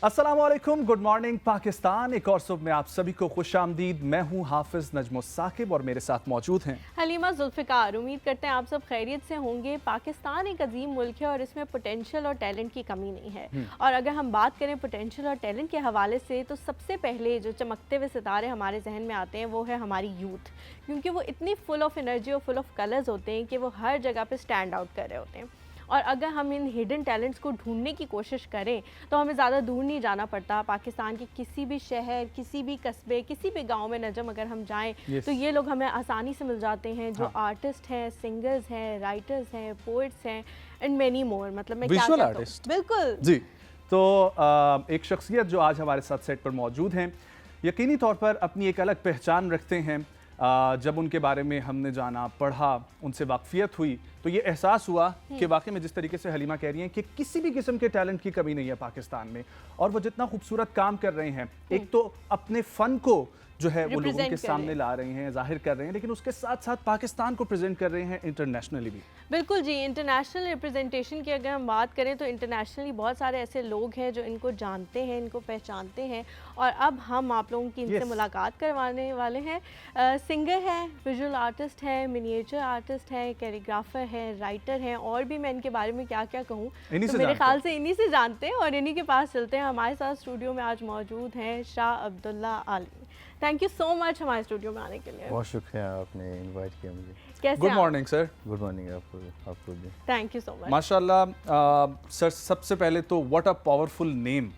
अस्सलामुअलैकुम, good morning Pakistan. एक और सुबह में आप सभी को खुशामदीद। मैं हूं हाफिज नजमुस साकिब और मेरे साथ मौजूद हैं हलीमा जुल्फ़िकार। उम्मीद करते हैं आप सब खैरियत से होंगे। पाकिस्तान एक अजीम मुल्क है और इसमें पोटेंशियल और टैलेंट की कमी नहीं है। और अगर हम बात करें पोटेंशियल और टैलेंट के हवाले से, तो सबसे पहले जो चमकते हुए सितारे हमारे जहन में आते हैं वो है हमारी यूथ, क्योंकि वो इतनी फुल ऑफ एनर्जी और फुल ऑफ कलर्स होते हैं कि वो हर जगह पे स्टैंड आउट कर रहे होते हैं। और अगर हम इन हिडन टैलेंट्स को ढूंढने की कोशिश करें तो हमें ज़्यादा दूर नहीं जाना पड़ता। पाकिस्तान के किसी भी शहर, किसी भी कस्बे, किसी भी गांव में नजम अगर हम जाएं तो ये लोग हमें आसानी से मिल जाते हैं, जो आर्टिस्ट हैं, सिंगर्स हैं, राइटर्स हैं, पोइट्स हैं एंड मैनी मोर। मतलब मैं क्या विजुअल कहूं, आर्टिस्ट। बिल्कुल जी, तो एक शख्सियत जो आज हमारे साथ सेट पर मौजूद हैं, यकीनी तौर पर अपनी एक अलग पहचान रखते हैं। जब उनके बारे में हमने जाना, पढ़ा, उनसे वाकफियत हुई तो ये एहसास हुआ कि वाकई में जिस तरीके से हलीमा कह रही हैं कि किसी भी किस्म के टैलेंट की कमी नहीं है पाकिस्तान में। और वो जितना खूबसूरत काम कर रहे हैं, एक तो अपने फ़न को जो है वो लोगों के सामने ला रहे हैं, जाहिर कर रहे हैं, लेकिन उसके साथ साथ पाकिस्तान को प्रेजेंट कर रहे हैं इंटरनेशनली भी। बिल्कुल जी। इंटरनेशनल रिप्रेजेंटेशन की अगर हम बात करें तो इंटरनेशनली बहुत सारे ऐसे लोग हैं जो इनको जानते हैं, इनको पहचानते हैं। और अब हम आप लोगों की इनसे मुलाकात करवाने वाले हैं। सिंगर है, विजुअल आर्टिस्ट है, मिनिएचर आर्टिस्ट है, कैलीग्राफर है, राइटर हैं, और भी मैं इनके बारे में क्या क्या कहूँ, तो मेरे ख्याल से इन्हीं से जानते हैं और इन्हीं के पास चलते हैं। हमारे साथ स्टूडियो में आज मौजूद हैं शाह अब्दुल्ला आलमी। थैंक यू सो मच हमारे स्टूडियो में आने के लिए। बहुत शुक्रिया, आपने इनवाइट किया मुझे। कैसे? Good morning sir. Good morning आपको भी। Thank you so much. माशाल्लाह सर, सबसे पहले तो व्हाट अ पावरफुल नेम।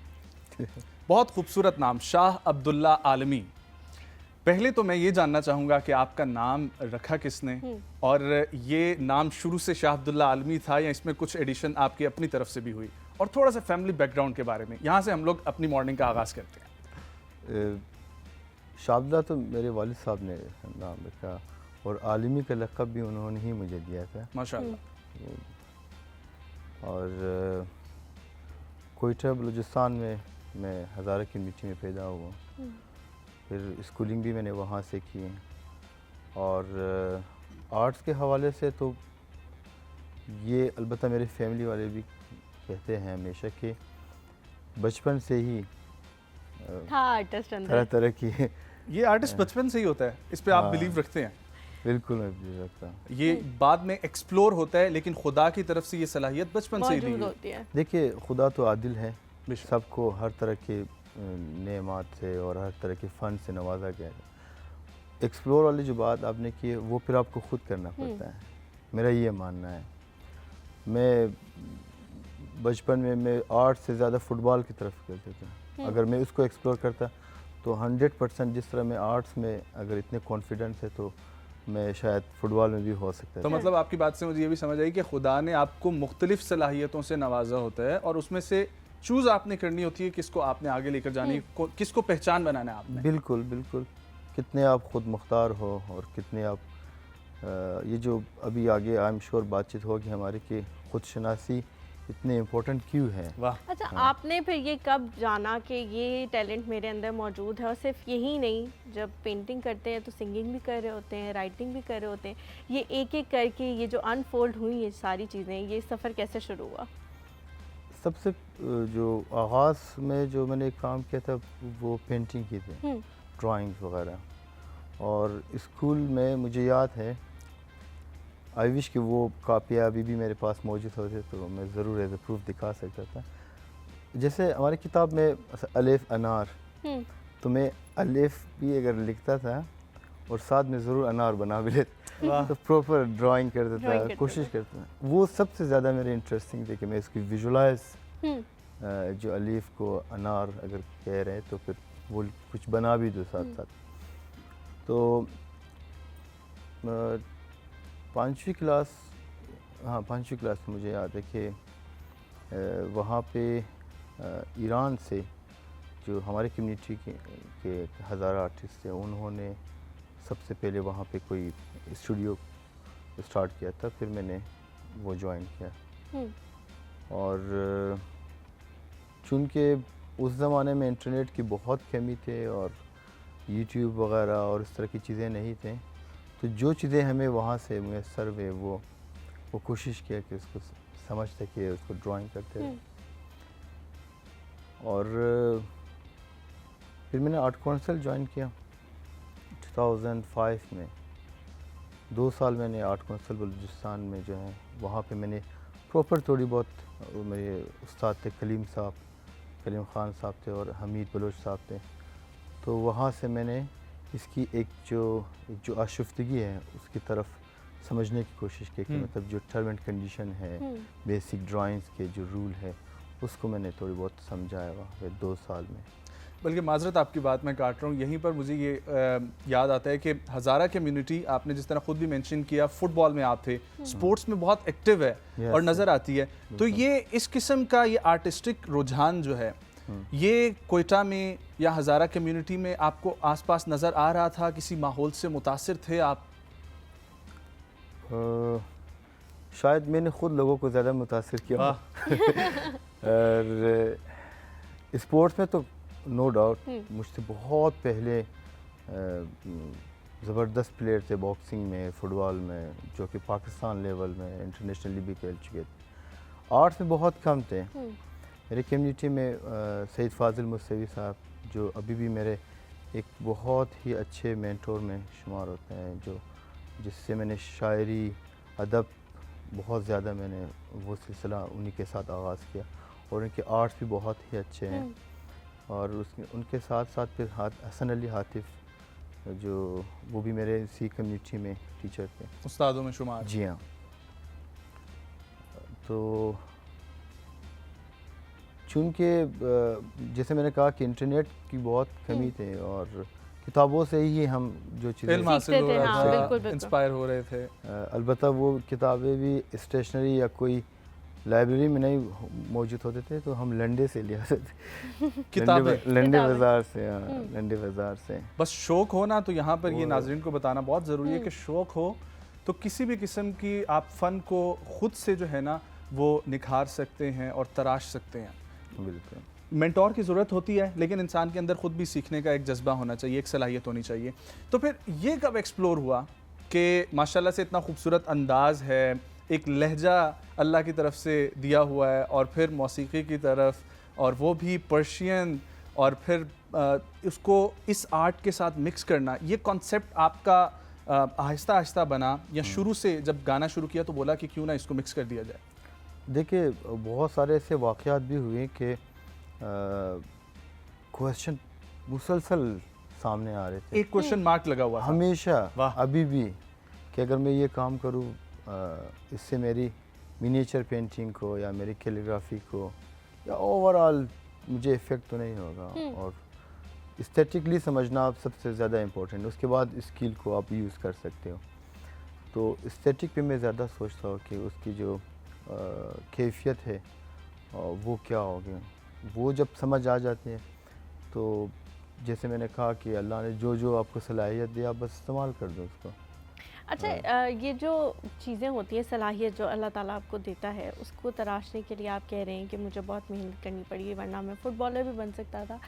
बहुत खूबसूरत नाम, शाह अब्दुल्ला आलमी। पहले तो मैं ये जानना चाहूँगा कि आपका नाम रखा किसने, और ये नाम शुरू से शाह अब्दुल्ला आलमी था या इसमें कुछ एडिशन आपकी अपनी तरफ से भी हुई, और थोड़ा सा फैमिली बैकग्राउंड के बारे में। यहाँ से हम लोग अपनी मॉर्निंग का आगाज़ करते हैं। शाह अब्दुल्ला तो मेरे वालिद साहब ने नाम रखा, और आलमी का लक़ब भी उन्होंने ही मुझे दिया था माशाल्लाह। और कोयटा बलूचिस्तान में मैं हज़ारा की मिट्टी में पैदा हुआ। फिर स्कूलिंग भी मैंने वहाँ से की। और आर्ट्स के हवाले से तो ये अलबत्ता मेरे फैमिली वाले भी कहते हैं हमेशा कि बचपन से ही तरह तरह की ये आर्टिस्ट बचपन से ही होता है, इस पे आप बिलीव रखते हैं? बिल्कुल मैं बिलीव रखता हूँ। ये बाद में एक्सप्लोर होता है, लेकिन खुदा की तरफ से ये सलाहियत बचपन से ही दी होती है। देखिए, खुदा तो आदिल है, सबको हर तरह के नेमात से और हर तरह के फ़न से नवाजा गया है। एक्सप्लोर वाली जो बात आपने की है वो फिर आपको खुद करना पड़ता है, मेरा ये मानना है। मैं बचपन में मैं आर्ट से ज़्यादा फुटबॉल की तरफ करता था। अगर मैं उसको एक्सप्लोर करता तो 100% जिस तरह मैं आर्ट्स में अगर इतने कॉन्फिडेंस है तो मैं शायद फुटबॉल में भी हो सकता है। तो मतलब आपकी बात से मुझे ये भी समझ आई कि खुदा ने आपको मुख्तलिफ सलाहियतों से नवाजा होता है, और उसमें से चूज़ आपने करनी होती है किसको आपने आगे लेकर जानी, किसको पहचान बनाना है आपने। बिल्कुल बिल्कुल, कितने आप खुद मुख्तार हो और कितने आप ये जो अभी आगे आई एम श्योर बातचीत होगी हमारी कि खुद शनासी इतने इम्पोर्टेंट क्यों है। वाह। अच्छा, आपने फिर ये कब जाना कि ये टैलेंट मेरे अंदर मौजूद है? और सिर्फ यही नहीं, जब पेंटिंग करते हैं तो सिंगिंग भी कर रहे होते हैं, राइटिंग भी कर रहे होते हैं, ये एक एक करके ये जो अनफोल्ड हुई ये सारी चीज़ें, ये सफ़र कैसे शुरू हुआ? सबसे जो आगाज़ में जो मैंने काम किया था वो पेंटिंग की थी, ड्राइंग्स वगैरह। और स्कूल में मुझे याद है, आई विश कि वो कापियाँ अभी भी मेरे पास मौजूद होते तो मैं ज़रूर एज ए प्रूफ दिखा सकता था। जैसे हमारी किताब में अलिफ अनार, तो मैं अलिफ भी अगर लिखता था और साथ में ज़रूर अनार बना भी लेता, तो प्रॉपर ड्राइंग करता था, कोशिश करता था। वो सबसे ज़्यादा मेरे इंटरेस्टिंग थे कि मैं इसकी विजुलाइज जो अलिफ को अनार अगर कह रहे हैं तो फिर वो कुछ बना भी दो साथ साथ। तो 5वीं क्लास, हाँ 5वीं क्लास में मुझे याद है कि वहाँ पे ईरान से जो हमारे कम्युनिटी के हज़ारा आर्टिस्ट थे, उन्होंने सबसे पहले वहाँ पे कोई स्टूडियो स्टार्ट किया था, फिर मैंने वो ज्वाइन किया। और चूँकि उस ज़माने में इंटरनेट की बहुत कमी थे और यूट्यूब वगैरह और इस तरह की चीज़ें नहीं थी, तो जो चीज़ें हमें वहाँ से मुयस्सर हुए वो कोशिश किया कि उसको समझ सके, उसको ड्राइंग करते रहे। और फिर मैंने आर्ट काउंसिल ज्वाइन किया 2005 में। 2 साल मैंने आर्ट काउंसिल बलूचिस्तान में जो है वहाँ पे मैंने प्रॉपर थोड़ी बहुत, मेरे उस्ताद थे कलीम खान साहब थे और हमीद बलोच साहब थे, तो वहाँ से मैंने इसकी एक जो आशुफ्तगी है उसकी तरफ समझने की कोशिश की कि मतलब जो टर्म एंड कंडीशन है, बेसिक ड्राइंग्स के जो रूल है उसको मैंने थोड़ी बहुत समझाया वहाँ पे 2 साल में। बल्कि माजरत आपकी बात मैं काट रहा हूँ, यहीं पर मुझे ये याद आता है कि हज़ारा कम्युनिटी, आपने जिस तरह खुद भी मेंशन किया, फुटबॉल में आप थे, स्पोर्ट्स में बहुत एक्टिव है और नज़र आती है, तो ये इस किस्म का ये आर्टिस्टिक रुझान जो है ये कोयटा में या हज़ारा कम्युनिटी में आपको आसपास नज़र आ रहा था? किसी माहौल से मुतासिर थे आप? शायद मैंने ख़ुद लोगों को ज़्यादा मुतासिर किया और स्पोर्ट्स में तो नो डाउट मुझसे बहुत पहले ज़बरदस्त प्लेयर थे बॉक्सिंग में, फुटबॉल में, जो कि पाकिस्तान लेवल में इंटरनेशनली भी खेल चुके थे। आर्ट्स में बहुत कम थे। मेरी कम्युनिटी में सईद फाजिल मुस्तवी साहब जो अभी भी मेरे एक बहुत ही अच्छे मेंटोर में शुमार होते हैं, जो जिससे मैंने शायरी अदब बहुत ज़्यादा मैंने वो सिलसिला उन्हीं के साथ आगाज़ किया और उनके आर्ट्स भी बहुत ही अच्छे हैं। और उनके साथ साथ फिर हसन अली हातिफ जो वो भी मेरे इसी कम्युनिटी में टीचर थे, उस्तादों में शुमार। जी हाँ। तो चूँकि जैसे मैंने कहा कि इंटरनेट की बहुत कमी थी और किताबों से ही हम जो चीज़ें इंस्पायर हो रहे थे। अलबत्ता वो किताबें भी स्टेशनरी या कोई लाइब्रेरी में नहीं मौजूद होते थे, तो हम लंडे से लिया थे किताबें, लंडे बाज़ार से। लंडे बाज़ार से बस शौक़ हो ना, तो यहाँ पर ये नाज़रीन को बताना बहुत ज़रूरी है कि शौक़ हो तो किसी भी किस्म की आप फ़न को ख़ुद से जो है ना वो निखार सकते हैं और तराश सकते हैं। बिल्कुल। मेंटोर की ज़रूरत होती है, लेकिन इंसान के अंदर ख़ुद भी सीखने का एक जज्बा होना चाहिए, एक सलाहियत होनी चाहिए। तो फिर ये कब एक्सप्लोर हुआ कि माशाल्लाह से इतना खूबसूरत अंदाज़ है, एक लहजा अल्लाह की तरफ से दिया हुआ है और फिर मौसीकी की तरफ, और वो भी पर्शियन, और फिर उसको इस आर्ट के साथ मिक्स करना, ये कॉन्सेप्ट आपका आहिस्ता आहिस्ता बना या शुरू से जब गाना शुरू किया तो बोला कि क्यों ना इसको मिक्स कर दिया जाए? देखिए बहुत सारे ऐसे वाक़यात भी हुए कि क्वेश्चन मुसलसल सामने आ रहे थे, एक क्वेश्चन मार्क लगा हुआ हमेशा, अभी भी, कि अगर मैं ये काम करूँ इससे मेरी मिनिएचर पेंटिंग को या मेरी कैलीग्राफी को या ओवरऑल मुझे इफ़ेक्ट तो नहीं होगा। और एस्थेटिकली समझना आप सबसे ज़्यादा इम्पोर्टेंट, उसके बाद स्किल को आप यूज़ कर सकते हो। तो एस्थेटिक पे मैं ज़्यादा सोचता हूँ कि उसकी जो कैफियत है वो क्या होगी। वो जब समझ आ जाती है तो जैसे मैंने कहा कि अल्लाह ने जो जो आपको सलाहियत दिया बस इस्तेमाल कर दो उसको। अच्छा, ये जो चीज़ें होती हैं, सलाहियत जो अल्लाह ताला आपको देता है, उसको तराशने के लिए आप कह रहे हैं कि मुझे बहुत मेहनत करनी पड़ी वरना मैं फ़ुटबॉलर भी बन सकता था।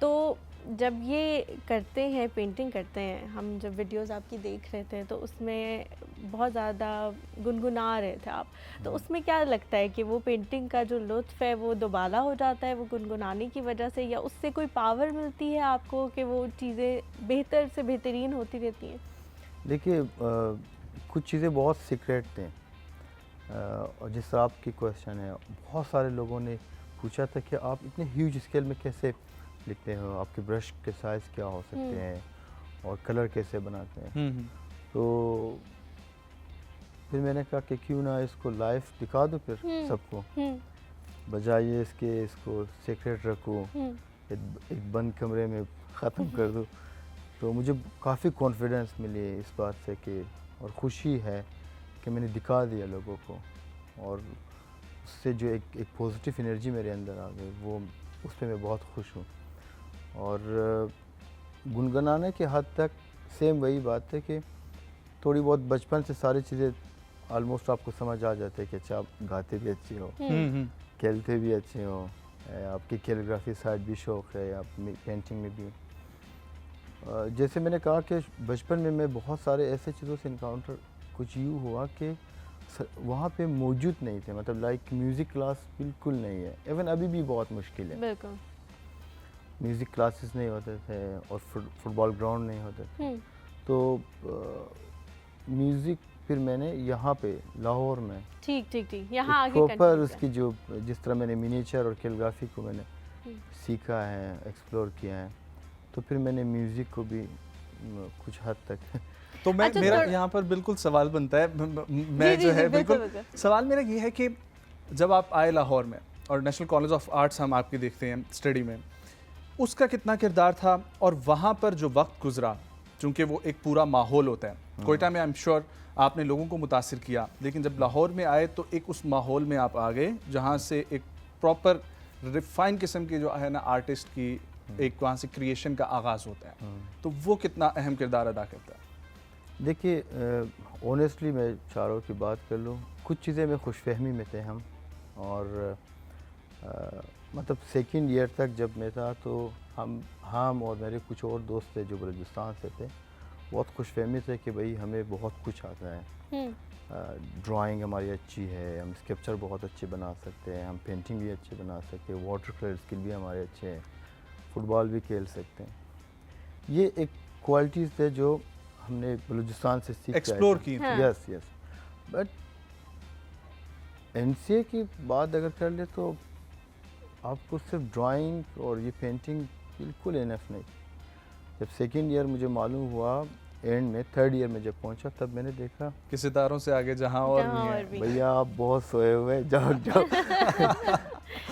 तो जब ये करते हैं, पेंटिंग करते हैं, हम जब वीडियोस आपकी देख रहे थे तो उसमें बहुत ज़्यादा गुनगुना रहे थे आप, तो उसमें क्या लगता है कि वो पेंटिंग का जो लुत्फ़ है वो दोबारा हो जाता है वो गुनगुनाने की वजह से, या उससे कोई पावर मिलती है आपको कि वो चीज़ें बेहतर से बेहतरीन होती रहती हैं? देखिए कुछ चीज़ें बहुत सीक्रेट थे और जिस तरह आपकी क्वेश्चन है, बहुत सारे लोगों ने पूछा था कि आप इतने ह्यूज स्केल में कैसे लिखते हो, आपके ब्रश के साइज़ क्या हो सकते हैं और कलर कैसे बनाते हैं। तो फिर मैंने कहा कि क्यों ना इसको लाइव दिखा दो फिर सबको, बजाय इसको सीक्रेट रखूँ, एक बंद कमरे में ख़त्म कर दूँ। तो मुझे काफ़ी कॉन्फिडेंस मिली इस बात से कि, और ख़ुशी है कि मैंने दिखा दिया लोगों को, और उससे जो एक पॉजिटिव एनर्जी मेरे अंदर आ गई, वो उस पर मैं बहुत खुश हूँ। और गुनगुनाने के हद तक सेम वही बात है कि थोड़ी बहुत बचपन से सारी चीज़ें ऑलमोस्ट आपको समझ आ जाते हैं कि अच्छा आप गाते भी अच्छे हो, खेलते भी अच्छे हो, आपकी कैलीग्राफी साइड भी शौक़ है, आप पेंटिंग में भी। जैसे मैंने कहा कि बचपन में मैं बहुत सारे ऐसे चीज़ों से इनकाउंटर कुछ यूँ हुआ कि वहाँ पे मौजूद नहीं थे, मतलब लाइक म्यूज़िक क्लास बिल्कुल नहीं है, इवन अभी भी बहुत मुश्किल है। बिल्कुल। म्यूज़िक क्लासेस नहीं होते थे और फुटबॉल ग्राउंड नहीं होते थे। तो म्यूज़िक फिर मैंने यहाँ पे लाहौर में ठीक ठीक ठीक, यहाँ आगे प्रॉपर continue उसकी जो जिस तरह मैंने मिनिएचर और कैलीग्राफी को मैंने सीखा है, एक्सप्लोर किया है, तो फिर मैंने म्यूज़िक को भी कुछ हद तक तो मैं अच्छा, मेरा थोड़ा- यहाँ पर बिल्कुल सवाल बनता है, मैं जी, जो जी, है बिल्कुल, बिल्कुल बिल्कुल। सवाल मेरा ये है कि जब आप आए लाहौर में और नेशनल कॉलेज ऑफ आर्ट्स हम आपकी देखते हैं स्टडी में, उसका कितना किरदार था और वहाँ पर जो वक्त गुजरा, चूँकि वो एक पूरा माहौल होता है। कोयटा में आई एम श्योर आपने लोगों को मुतासिर किया, लेकिन जब लाहौर में आए तो एक उस माहौल में आप आ गए जहाँ से एक प्रॉपर रिफाइन किस्म की जो है ना आर्टिस्ट की एक वहाँ से क्रिएशन का आगाज़ होता है, तो वो कितना अहम किरदार अदा करता है? देखिए ऑनेस्टली मैं चारों की बात कर लूँ, कुछ चीज़ें में खुशफहमी में थे हम, और मतलब सेकंड ईयर तक जब मैं था तो हम और मेरे कुछ और दोस्त थे जो बलूचिस्तान से थे, बहुत खुशफहमी थे कि भाई हमें बहुत कुछ आता है, ड्राइंग हमारी अच्छी है, हम स्केचर बहुत अच्छे बना सकते हैं, हम पेंटिंग भी अच्छे बना सकते हैं, वाटर कलर स्किल भी हमारे अच्छे हैं, फुटबॉल भी खेल सकते हैं। ये एक क्वालिटीज़ थे जो हमने बलूचिस्तान से सीख एक्सप्लोर की। हाँ। Yes yes. बट एमसीए की बात अगर कर ले तो आपको सिर्फ ड्राइंग और ये पेंटिंग बिल्कुल इनफ नहीं। जब सेकेंड ईयर मुझे मालूम हुआ, एंड में थर्ड ईयर में जब पहुंचा, तब मैंने देखा कि सितारों से आगे जहां और जहाँ भी और हैं। भी। भैया आप बहुत सोए हुए, जाओ जाओ।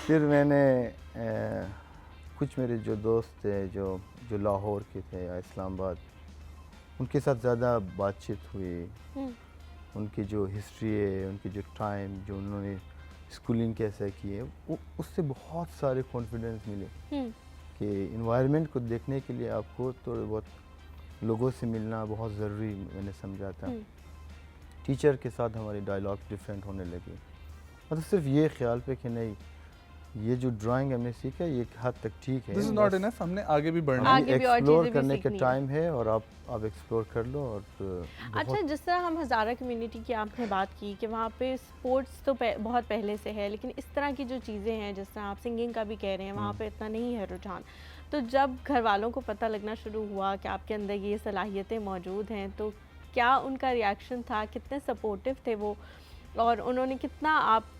फिर मैंने कुछ मेरे जो दोस्त थे जो लाहौर के थे या इस्लामाबाद, उनके साथ ज़्यादा बातचीत हुई, उनकी जो हिस्ट्री है, उनकी जो टाइम, जो उन्होंने स्कूलिंग कैसे की है, उससे बहुत सारे कॉन्फिडेंस मिले कि इन्वायरमेंट को देखने के लिए आपको थोड़े बहुत लोगों से मिलना बहुत ज़रूरी मैंने समझा था। टीचर के साथ हमारी डायलॉग डिफरेंट होने लगी, मतलब सिर्फ ये ख्याल पे कि नहीं ये जो ड्राइंग हमने सीखा ये एक हद तक ठीक है, दिस इज नॉट इनफ, हमने आगे भी बढ़ना है। आगे भी और एक्सप्लोर चीज़ें भी करने के सीखनी है। टाइम है और आप एक्सप्लोर कर लो। और अच्छा, जिस तरह हम हज़ारा कम्युनिटी की आपने बात की कि वहाँ पे स्पोर्ट्स तो बहुत पहले से है, लेकिन इस तरह की जो चीज़ें हैं, जिस तरह आप सिंगिंग का भी कह रहे हैं, वहाँ पे इतना नहीं है रुझान। तो जब घर वालों को पता लगना शुरू हुआ कि आपके अंदर ये सलाहियतें मौजूद हैं, तो क्या उनका रिएक्शन था, कितने सपोर्टिव थे वो, और उन्होंने कितना आपको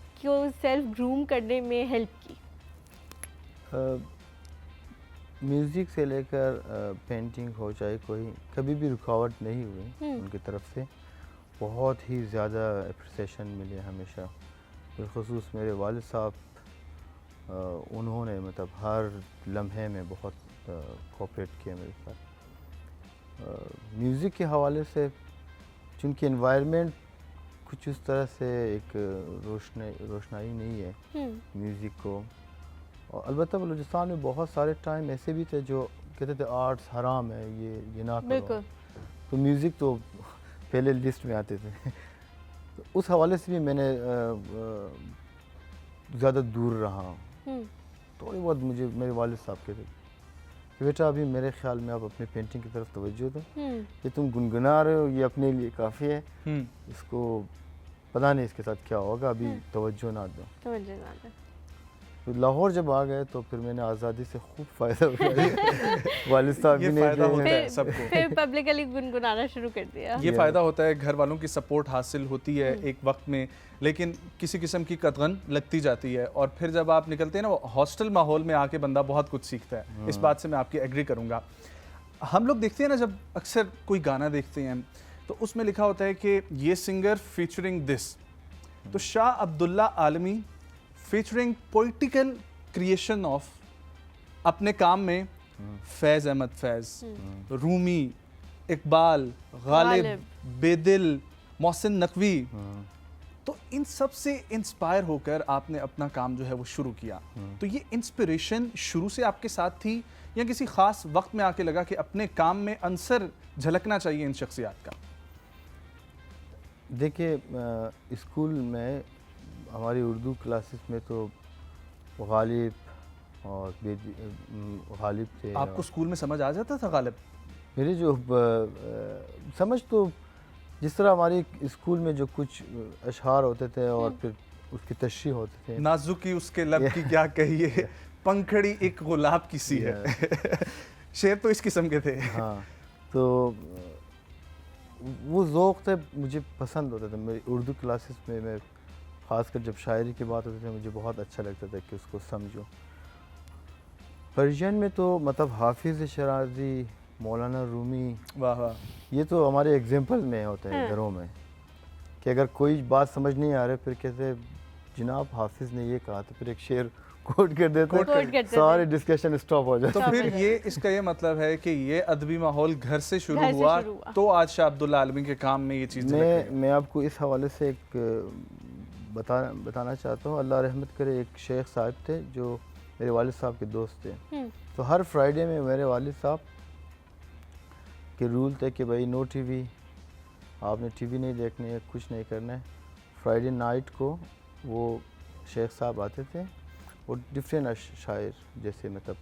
सेल्फ ग्रूम करने में हेल्प की? म्यूज़िक से लेकर पेंटिंग हो चाहे कोई, कभी भी रुकावट नहीं हुई उनकी तरफ से। बहुत ही ज़्यादा अप्रिसिएशन मिले हमेशा, बिलखुसूस मेरे वालिद साहब, उन्होंने मतलब हर लम्हे में बहुत कोऑपरेट किया मेरे साथ। म्यूज़िक के हवाले से चूँकि एनवायरनमेंट कुछ उस तरह से एक रोशनाई नहीं है म्यूज़िक को, और अलबत्ता बलूचिस्तान में बहुत सारे टाइम ऐसे भी थे जो कहते थे आर्ट्स हराम है, ये ना करो, तो म्यूज़िक तो पहले लिस्ट में आते थे। तो उस हवाले से भी मैंने ज़्यादा दूर रहा। थोड़ी बहुत मुझे मेरे वालिद साहब कहते थे कि बेटा अभी मेरे ख्याल में आप अपने पेंटिंग की तरफ तवज्जो दो, ये तुम गुनगुना रहे हो ये अपने लिए काफ़ी है, इसको पता नहीं इसके साथ क्या होगा, अभी तवज्जो ना दो। तो लाहौर जब आ गए तो फिर मैंने आज़ादी से खूब फ़ायदा उठाया। वालिद साहब ये भी फ़ायदा होता नहीं है सबको। फिर पब्लिकली गुनगुनाना शुरू कर दिया। ये फ़ायदा होता है, घर वालों की सपोर्ट हासिल होती है एक वक्त में, लेकिन किसी किस्म की कतगन लगती जाती है, और फिर जब आप निकलते हैं ना हॉस्टल माहौल में आके बंदा बहुत कुछ सीखता है। इस बात से मैं आपकी एग्री करूँगा। हम लोग देखते हैं ना, जब अक्सर कोई गाना देखते हैं तो उसमें लिखा होता है कि ये सिंगर फीचरिंग दिस, तो शाह अब्दुल्ला आलमी फीचरिंग पोइटिकल क्रिएशन ऑफ अपने काम में फैज़ अहमद फैज़, रूमी, इकबाल, गालिब, बेदिल, मोहसिन नकवी, तो इन सब से इंस्पायर होकर आपने अपना काम जो है वो शुरू किया। तो ये इंस्पिरेशन शुरू से आपके साथ थी या किसी ख़ास वक्त में आके लगा कि अपने काम में अंसर झलकना चाहिए इन शख्सियात का? देखिए स्कूल में हमारी उर्दू क्लासेस में तो गालिब और गालिब थे। आपको स्कूल में समझ आ जाता था गालिब? मेरे जो समझ तो जिस तरह हमारी स्कूल में जो कुछ अशआर होते थे और फिर उसकी तशरीह होते थे, नाजुकी उसके लब की क्या कहिए, पंखड़ी एक गुलाब की सी है। शेर तो इस किस्म के थे। हाँ, तो वो ज़ौक़ थे, मुझे पसंद होता था। मेरी उर्दू क्लासेस में मैं ख़ासकर जब शायरी की बात होती थी मुझे बहुत अच्छा लगता था कि उसको समझूं। पर्शियन में तो मतलब हाफिज़ शराजी, मौलाना रूमी, वाह वाह, ये तो हमारे एग्जाम्पल में होते हैं घरों में कि अगर कोई बात समझ नहीं आ रही फिर कहते जनाब हाफिज़ ने ये कहा, तो फिर एक शेर कोट कर देते, सारे डिस्कशन स्टॉप हो जाते। तो फिर ये इसका ये मतलब है कि ये अदबी माहौल घर से शुरू हुआ, तो आज शाह अब्दुल्ला आलमी के काम में ये चीज़ मैं आपको इस हवाले से एक बताना चाहता हूँ। अल्लाह रहमत करे, एक शेख साहब थे जो मेरे वालिद साहब के दोस्त थे। तो हर फ्राइडे में मेरे वालिद साहब के रूल थे कि भाई नो टीवी, आपने टीवी नहीं देखनी है, कुछ नहीं करना है। फ्राइडे नाइट को वो शेख साहब आते थे और डिफरेंट शायर जैसे मतलब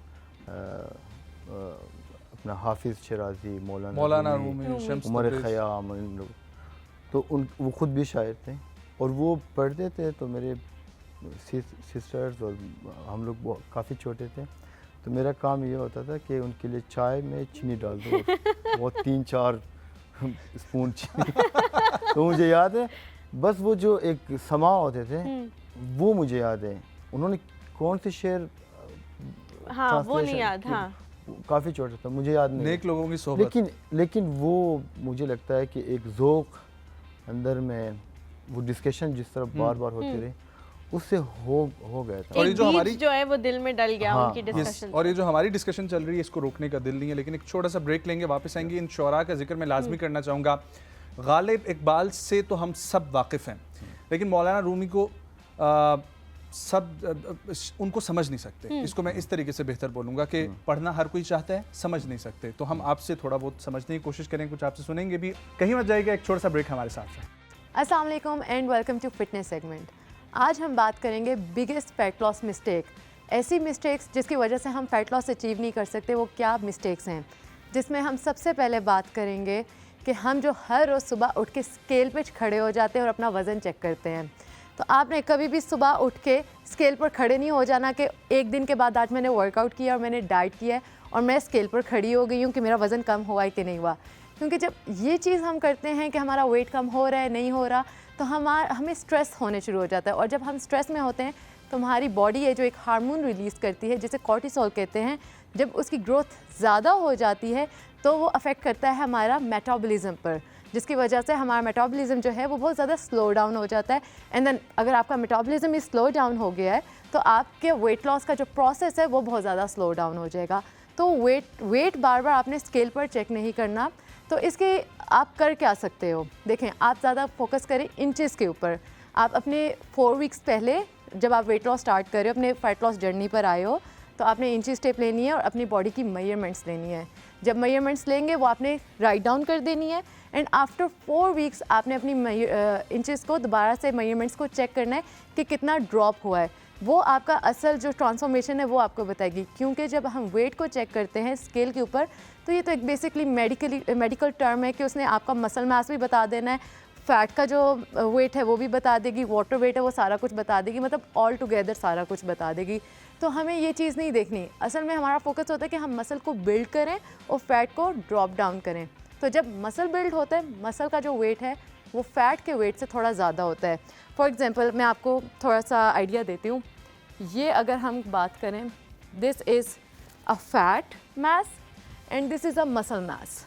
अपना हाफिज़ शराजी, मौलाना रूमी, उमर ख़याम, तो वो ख़ुद भी शायर थे और वो पढ़ते थे। तो मेरे सिस्टर्स और हम लोग काफ़ी छोटे थे, तो मेरा काम ये होता था कि उनके लिए चाय में चीनी डाल दो, वो 3-4 स्पून चीनी। तो मुझे याद है बस वो जो एक समा होते थे वो मुझे याद है। उन्होंने कौन से शेर, हाँ वो नहीं याद, हाँ काफ़ी छोटा था, मुझे याद नहीं। नेक लोगों की सोहबत। लेकिन वो मुझे लगता है कि एक ज़ौक़ अंदर में, वो डिस्कशन जिस तरह बार बार होती रही, उससे हो गया था। और ये जो हमारी जो है वो दिल में डल गया, हाँ, उनकी डिस्कशन। और ये जो हमारी डिस्कशन चल रही है इसको रोकने का दिल नहीं है, लेकिन एक छोटा सा ब्रेक लेंगे, वापस आएंगे। इन शोरा का जिक्र मैं लाजमी करना चाहूँगा। गालिब इकबाल से तो हम सब वाकिफ़ हैं, लेकिन मौलाना रूमी को सब उनको समझ नहीं सकते। इसको मैं इस तरीके से बेहतर बोलूँगा कि पढ़ना हर कोई चाहता है, समझ नहीं सकते। तो हम आपसे थोड़ा बहुत समझने की कोशिश करें, कुछ आपसे सुनेंगे भी। कहीं मत जाएगा, एक छोटा सा ब्रेक हमारे साथ है। अस्सलाम वालेकुम and welcome to fitness segment. आज हम बात करेंगे बिगेस्ट फैट लॉस मिस्टेक, ऐसी मिस्टेक्स जिसकी वजह से हम फैट लॉस अचीव नहीं कर सकते, वो क्या मिस्टेक्स हैं। जिसमें हम सबसे पहले बात करेंगे कि हम जो हर रोज़ सुबह उठ के स्केल पे खड़े हो जाते हैं और अपना वज़न चेक करते हैं। तो आपने कभी भी सुबह उठ के स्केल पर खड़े नहीं हो जाना कि एक दिन के बाद आज मैंने वर्कआउट किया और मैंने डाइट किया और मैं स्केल पर खड़ी हो गई हूँ कि मेरा वज़न कम हुआ है कि नहीं हुआ। क्योंकि जब ये चीज़ हम करते हैं कि हमारा वेट कम हो रहा है नहीं हो रहा, तो हमें स्ट्रेस होने शुरू हो जाता है। और जब हम स्ट्रेस में होते हैं तो हमारी बॉडी है जो एक हार्मोन रिलीज़ करती है जिसे कॉर्टिसोल कहते हैं, जब उसकी ग्रोथ ज़्यादा हो जाती है तो वो अफेक्ट करता है हमारा मेटाबॉलिज्म पर, जिसकी वजह से हमारा मेटाबॉलिज्म जो है वो बहुत ज़्यादा स्लो डाउन हो जाता है। एंड देन अगर आपका मेटाबॉलिज्म ही स्लो डाउन हो गया है तो आपके वेट लॉस का जो प्रोसेस है वो बहुत ज़्यादा स्लो डाउन हो जाएगा। तो वेट बार बार आपने स्केल पर चेक नहीं करना। तो इसके आप कर क्या सकते हो, देखें आप ज़्यादा फोकस करें इंचेस के ऊपर। आप अपने 4 वीक्स पहले जब आप वेट लॉस स्टार्ट कर रहे हो, अपने फैट लॉस जर्नी पर आए हो, तो आपने इंचेस टेप लेनी है और अपनी बॉडी की मेजरमेंट्स लेनी है। जब मेजरमेंट्स लेंगे वो आपने राइट डाउन कर देनी है एंड आफ्टर 4 वीक्स आपने अपनी इंचेस को दोबारा से मेजरमेंट्स को चेक करना है कि कितना ड्रॉप हुआ है। वो आपका असल जो ट्रांसफॉर्मेशन है वो आपको बताएगी। क्योंकि जब हम वेट को चेक करते हैं स्केल के ऊपर तो ये तो एक बेसिकली मेडिकल टर्म है कि उसने आपका मसल मास भी बता देना है, फैट का जो वेट है वो भी बता देगी, वाटर वेट है वो सारा कुछ बता देगी, मतलब ऑल टुगेदर सारा कुछ बता देगी। तो हमें ये चीज़ नहीं देखनी। असल में हमारा फोकस होता है कि हम मसल को बिल्ड करें और फैट को ड्रॉप डाउन करें। तो जब मसल बिल्ड होता है, मसल का जो वेट है वो फैट के वेट से थोड़ा ज़्यादा होता है। फॉर एग्जांपल मैं आपको थोड़ा सा आइडिया देती हूँ। ये अगर हम बात करें, this is a fat mass and this is a muscle mass.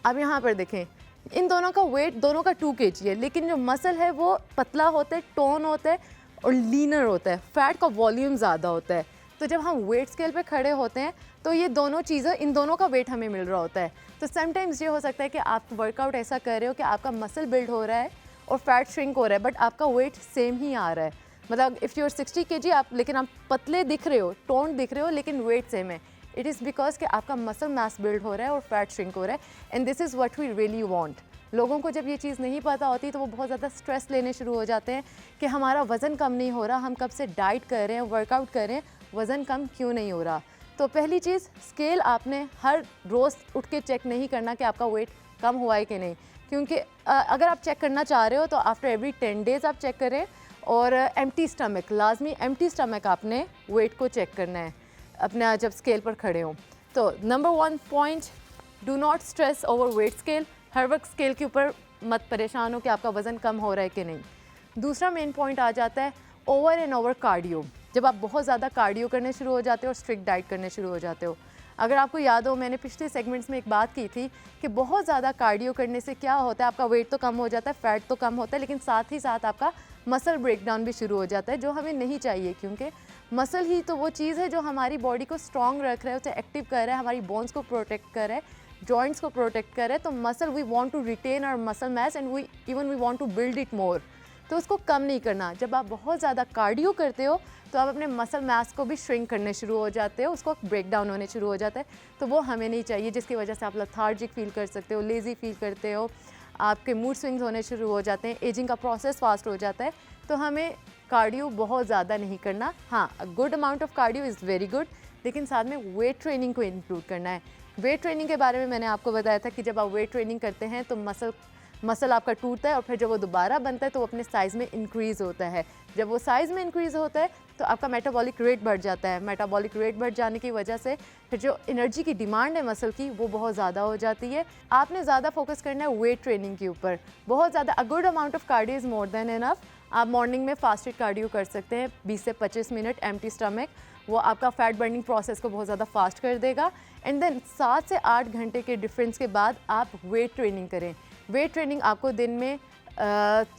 अब यहाँ पर देखें इन दोनों का वेट दोनों का 2 kg है, लेकिन जो मसल है वो पतला होता है, टोन होता है और लीनर होता है, फैट का वॉल्यूम ज़्यादा होता है। तो जब हम वेट स्केल पे खड़े होते हैं तो ये दोनों चीज़ें, इन दोनों का वेट हमें मिल रहा होता है। तो समटाइम्स ये हो सकता है कि आप वर्कआउट ऐसा कर रहे हो कि आपका मसल बिल्ड हो रहा है और फैट श्रिंक हो रहा है, बट आपका वेट सेम ही आ रहा है। मतलब इफ़ यू आर 60 kg आप, लेकिन आप पतले दिख रहे हो, टोन दिख रहे हो, लेकिन वेट सेम है। इट इज़ बिकॉज कि आपका मसल मास बिल्ड हो रहा है और फैट श्रिंक हो रहा है। And this is what we really want. लोगों को जब ये चीज़ नहीं पता होती तो वो बहुत ज़्यादा स्ट्रेस लेने शुरू हो जाते हैं कि हमारा वज़न कम नहीं हो रहा, हम कब से डाइट कर रहे हैं, वर्कआउट कर रहे हैं, वज़न कम क्यों नहीं हो रहा। तो पहली चीज़, स्केल आपने हर रोज़ उठ के चेक नहीं करना कि आपका वेट कम हुआ है कि नहीं, क्योंकि अगर आप चेक करना चाह रहे हो तो आफ्टर एवरी 10 डेज़ आप चेक करें और एम्प्टी स्टमक, लाजमी एम्प्टी स्टमक आपने वेट को चेक करना है अपना जब स्केल पर खड़े हों। तो number 1 point, do not stress over weight scale. हर वक्त स्केल के ऊपर मत परेशान हो कि आपका वज़न कम हो रहा है कि नहीं। दूसरा मेन पॉइंट आ जाता है ओवर एंड ओवर कार्डियो। जब आप बहुत ज़्यादा कार्डियो करने शुरू हो जाते हो और स्ट्रिक्ट डाइट करने शुरू हो जाते हो। अगर आपको याद हो, मैंने पिछले सेगमेंट्स में एक बात की थी कि बहुत ज़्यादा कार्डियो करने से क्या होता है, आपका वेट तो कम हो जाता है, फैट तो कम होता है, लेकिन साथ ही साथ आपका मसल ब्रेकडाउन भी शुरू हो जाता है, जो हमें नहीं चाहिए, क्योंकि मसल ही तो वो चीज़ है जो हमारी बॉडी को स्ट्रॉन्ग रख रहा है, उसे एक्टिव कर रहा है, हमारी बोन्स को प्रोटेक्ट कर रहा है, जॉइंट्स को प्रोटेक्ट कर रहा है। तो muscle, we want to retain our muscle mass and we want to build it more. तो उसको कम नहीं करना। जब आप बहुत ज़्यादा कार्डियो करते हो तो आप अपने मसल मास को भी श्रिंक करने शुरू हो जाते हो, उसको ब्रेक डाउन होने शुरू हो जाता है। तो वो हमें नहीं चाहिए, जिसकी वजह से आप लथार्जिक फील कर सकते हो, लेज़ी फील करते हो, आपके मूड स्विंग्स होने शुरू हो जाते हैं, एजिंग का प्रोसेस फास्ट हो जाता है। तो हमें कार्डियो बहुत ज़्यादा नहीं करना। हाँ, a good amount of cardio is very good, लेकिन साथ में वेट ट्रेनिंग को इंक्लूड करना है। वेट ट्रेनिंग के बारे में मैंने आपको बताया था कि जब आप वेट ट्रेनिंग करते हैं तो मसल आपका टूटता है और फिर जब वो दोबारा बनता है तो वो अपने साइज़ में इंक्रीज़ होता है। जब वो साइज़ में इंक्रीज़ होता है तो आपका मेटाबॉलिक रेट बढ़ जाता है। मेटाबॉलिक रेट बढ़ जाने की वजह से फिर जो एनर्जी की डिमांड है मसल की, वो बहुत ज़्यादा हो जाती है। आपने ज़्यादा फोकस करना है वेट ट्रेनिंग के ऊपर, बहुत ज़्यादा। A good amount of cardio is more than enough. आप मॉर्निंग में फास्टेड कार्डियो कर सकते हैं 20 से 25 मिनट एम्प्टी स्टमक। वो आपका फैट बर्निंग प्रोसेस को बहुत ज़्यादा फास्ट कर देगा। एंड देन 7 से 8 घंटे के डिफरेंस के बाद आप वेट ट्रेनिंग करें। वेट ट्रेनिंग आपको दिन में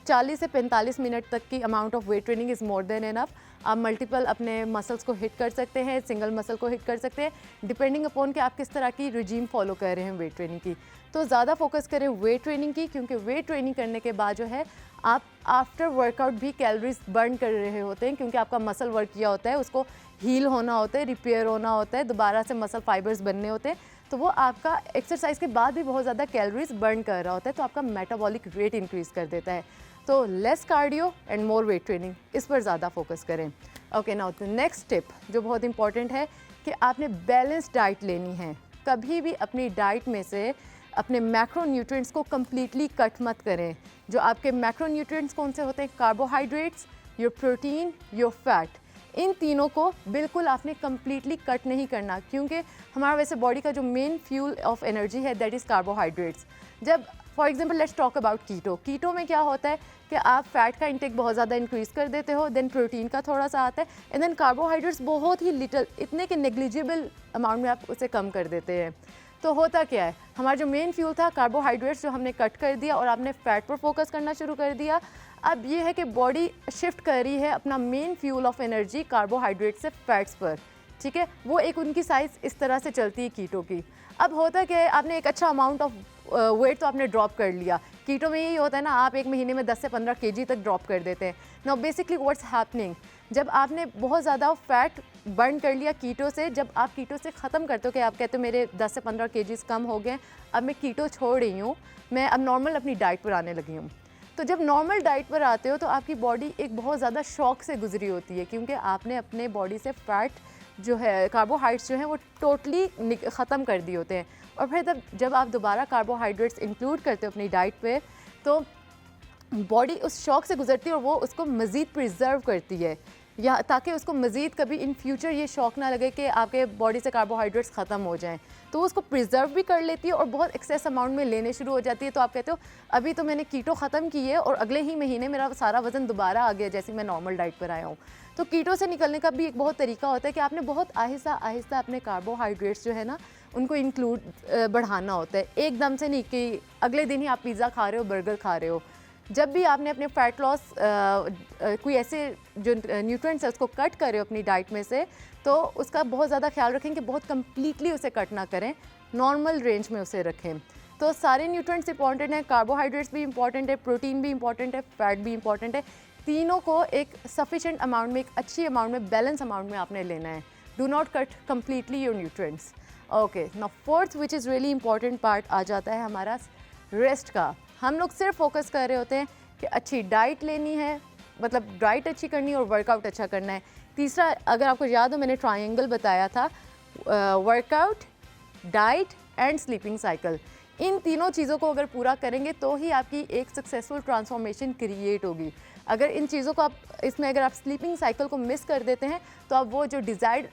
40 से 45 मिनट तक की amount of weight training is more than enough. आप मल्टीपल अपने मसल्स को हिट कर सकते हैं, सिंगल मसल को हिट कर सकते हैं, डिपेंडिंग अपॉन कि आप किस तरह की रिजीम फॉलो कर रहे हैं वेट ट्रेनिंग की। तो ज़्यादा फोकस करें वेट ट्रेनिंग की, क्योंकि वेट ट्रेनिंग करने के बाद जो है आप आफ्टर वर्कआउट भी कैलोरीज बर्न कर रहे होते हैं, क्योंकि आपका मसल वर्क किया होता है, उसको हील होना होता है, रिपेयर होना होता है, दोबारा से मसल फाइबर्स बनने होते हैं। तो वो आपका एक्सरसाइज के बाद भी बहुत ज़्यादा कैलोरीज बर्न कर रहा होता है, तो आपका मेटाबॉलिक रेट इंक्रीज़ कर देता है। तो less cardio and more weight training, इस पर ज़्यादा फोकस करें। Okay, now the next tip जो बहुत इंपॉर्टेंट है कि आपने बैलेंस्ड डाइट लेनी है। कभी भी अपनी डाइट में से अपने मैक्रो न्यूट्रिएंट्स को कम्प्लीटली कट मत करें। जो आपके मैक्रो न्यूट्रिएंट्स कौन से होते हैं? Carbohydrates, your protein, your fat. इन तीनों को बिल्कुल आपने कम्प्लीटली कट नहीं करना, क्योंकि हमारा वैसे बॉडी का जो मेन फ्यूल ऑफ एनर्जी है दैट इज़ कार्बोहाइड्रेट्स। जब for example let's talk about keto में क्या होता है कि आप फैट का इंटेक बहुत ज़्यादा इंक्रीज़ कर देते हो, देन प्रोटीन का थोड़ा सा आता है, एंड देन कार्बोहाइड्रेट्स बहुत ही लिटल, इतने के नेग्लिजिबल अमाउंट में आप उसे कम कर देते हैं। तो होता क्या है, हमारा जो मेन फ्यूल था कार्बोहाइड्रेट्स, जो हमने कट कर दिया और आपने फैट पर फोकस करना शुरू कर दिया। अब ये है कि बॉडी शिफ्ट कर रही है अपना main fuel of energy carbohydrate से फैट्स पर, ठीक है। वो एक उनकी साइज़ इस तरह से चलती है कीटो की। अब होता क्या है, आपने एक अच्छा अमाउंट ऑफ वेट तो आपने ड्रॉप कर लिया। कीटो में यही होता है ना, आप एक महीने में 10 से 15 kg तक ड्रॉप कर देते हैं। नाउ बेसिकली व्हाट्स हैपनिंग, जब आपने बहुत ज़्यादा फैट बर्न कर लिया कीटो से, जब आप कीटो से ख़त्म करते हो कि आप कहते हो मेरे 10 से 15 kg कम हो गए, अब मैं कीटो छोड़ रही हूँ, मैं अब नॉर्मल अपनी डाइट पर आने लगी हूँ। तो जब नॉर्मल डाइट पर आते हो तो आपकी बॉडी एक बहुत ज़्यादा शॉक से गुजरी होती है, क्योंकि आपने अपने बॉडी से फ़ैट जो है, कार्बोहाइड्रेट्स जो हैं वो टोटली ख़त्म कर दिए होते हैं। और फिर जब आप दोबारा कार्बोहाइड्रेट्स इंक्लूड करते हो अपनी डाइट पे, तो बॉडी उस शॉक से गुजरती है और वो उसको मज़ीद प्रिजर्व करती है, या ताकि उसको मज़ीद कभी इन फ्यूचर ये शौक ना लगे कि आपके बॉडी से कार्बोहाइड्रेट्स ख़त्म हो जाएं। तो उसको प्रिजर्व भी कर लेती है और बहुत एक्सेस अमाउंट में लेने शुरू हो जाती है। तो आप कहते हो अभी तो मैंने कीटो ख़त्म की है और अगले ही महीने मेरा सारा वज़न दोबारा आ गया जैसे मैं नॉर्मल डाइट पर आया हूँ। तो कीटो से निकलने का भी एक बहुत तरीका होता है कि आपने बहुत आहिस्ता आहिस्ता अपने कार्बोहाइड्रेट्स जो है ना उनको इंक्लूड बढ़ाना होता है, एकदम से नहीं कि अगले दिन ही आप पिज़्ज़ा खा रहे हो, बर्गर खा रहे हो। जब भी आपने अपने फैट लॉस कोई ऐसे जो न्यूट्रिएंट्स है उसको कट करें अपनी डाइट में से, तो उसका बहुत ज़्यादा ख्याल रखें कि बहुत कम्प्लीटली उसे कट ना करें, नॉर्मल रेंज में उसे रखें। तो सारे न्यूट्रिएंट्स इंपॉर्टेंट हैं, कार्बोहाइड्रेट्स भी इंपॉर्टेंट है, प्रोटीन भी इंपॉर्टेंट है, फैट भी इंपॉर्टेंट है। तीनों को एक सफिशेंट अमाउंट में, एक अच्छी अमाउंट में, बैलेंस अमाउंट में आपने लेना है। Do not cut completely your nutrients. Okay, now fourth which is really important part आ जाता है हमारा रेस्ट का। हम लोग सिर्फ फोकस कर रहे होते हैं कि अच्छी डाइट लेनी है, मतलब डाइट अच्छी करनी है और वर्कआउट अच्छा करना है। तीसरा, अगर आपको याद हो, मैंने ट्रायंगल बताया था, workout, diet and sleeping cycle. इन तीनों चीज़ों को अगर पूरा करेंगे तो ही आपकी एक सक्सेसफुल ट्रांसफॉर्मेशन क्रिएट होगी। अगर इन चीज़ों को आप इसमें अगर आप स्लीपिंग साइकिल को मिस कर देते हैं तो आप वो जो डिज़ायर्ड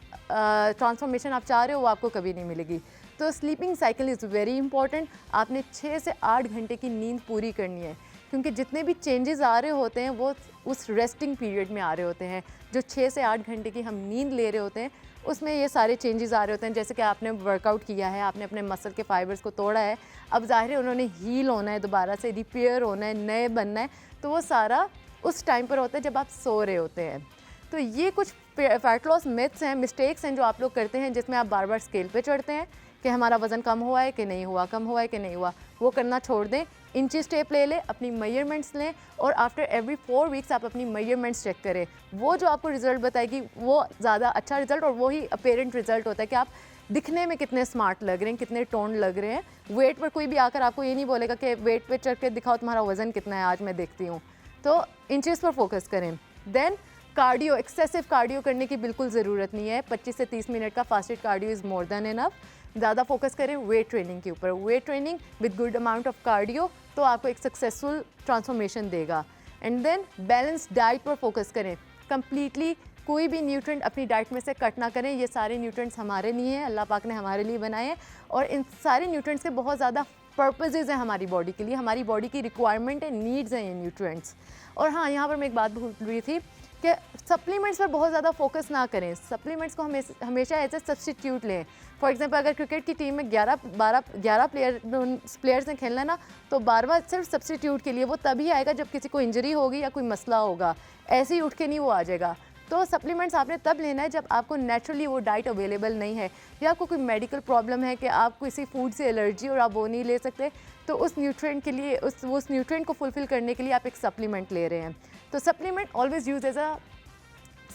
ट्रांसफॉर्मेशन आप चाह रहे हो वो आपको कभी नहीं मिलेगी। तो sleeping cycle is very important. आपने 6 से 8 घंटे की नींद पूरी करनी है, क्योंकि जितने भी चेंजेस आ रहे होते हैं वो उस रेस्टिंग पीरियड में आ रहे होते हैं। जो 6 से 8 घंटे की हम नींद ले रहे होते हैं उसमें ये सारे चेंजेस आ रहे होते हैं। जैसे कि आपने वर्कआउट किया है, आपने अपने मसल के फाइबर्स को तोड़ा है, अब ज़ाहिर है उन्होंने हील होना है, दोबारा से रिपेयर होना है, नए बनना है, तो वो सारा उस टाइम पर होता है जब आप सो रहे होते हैं। तो ये कुछ फैट लॉस मिथ्स हैं, मिस्टेक्स हैं जो आप लोग करते हैं, जिसमें आप बार बार स्केल पे चढ़ते हैं कि हमारा वज़न कम हुआ है कि नहीं हुआ, कम हुआ है कि नहीं हुआ। वो करना छोड़ दें, इंचेस टेप ले लें, अपनी मेजरमेंट्स लें और आफ्टर एवरी 4 वीक्स आप अपनी मेजरमेंट्स चेक करें। वो जो आपको रिज़ल्ट बताएगी वो ज़्यादा अच्छा रिज़ल्ट और वही अपेरेंट रिज़ल्ट होता है कि आप दिखने में कितने स्मार्ट लग रहे हैं, कितने टोन लग रहे हैं। वेट पर कोई भी आकर आपको ये नहीं बोलेगा कि वेट पे चढ़ के दिखाओ तुम्हारा वज़न कितना है, आज मैं देखती हूँ। तो इंचेस पर फोकस करें। देन कार्डियो, एक्सेसिव कार्डियो करने की बिल्कुल ज़रूरत नहीं है। 25 से 30 मिनट का fasted cardio is more than enough. ज़्यादा फोकस करें वेट ट्रेनिंग के ऊपर। Weight training with good amount of cardio तो आपको एक सक्सेसफुल ट्रांसफॉर्मेशन देगा। एंड देन बैलेंस डाइट पर फोकस करें। कंप्लीटली कोई भी न्यूट्रिएंट अपनी डाइट में से कट ना करें। ये सारे न्यूट्रिएंट्स हमारे लिए हैं, अल्लाह पाक ने हमारे लिए बनाए हैं और इन सारे न्यूट्रिएंट्स के बहुत ज़्यादा पर्पसेस हैं हमारी बॉडी के लिए। हमारी बॉडी की रिक्वायरमेंट है, नीड्स हैं ये न्यूट्रिएंट्स। और हाँ, यहाँ पर मैं एक बात भूल रही थी कि सप्लीमेंट्स पर बहुत ज़्यादा फोकस ना करें। सप्लीमेंट्स को हमेशा एज ए सब्स्टिट्यूट लें। फॉर एग्जांपल अगर क्रिकेट की टीम में 11 प्लेयर्स ने खेलना है ना, तो 12वां सिर्फ सब्स्टिट्यूट के लिए, वो तभी आएगा जब किसी को इंजरी होगी या कोई मसला होगा। ऐसे ही उठ के नहीं वो आ जाएगा। तो सप्लीमेंट्स आपने तब लेना है जब आपको नेचुरली वो डाइट अवेलेबल नहीं है या आपको कोई मेडिकल प्रॉब्लम है कि आप किसी फूड से एलर्जी और आप वो नहीं ले सकते, तो उस न्यूट्रिएंट के लिए उस न्यूट्रिएंट को फुलफ़िल करने के लिए आप एक सप्लीमेंट ले रहे हैं। तो supplement always use as a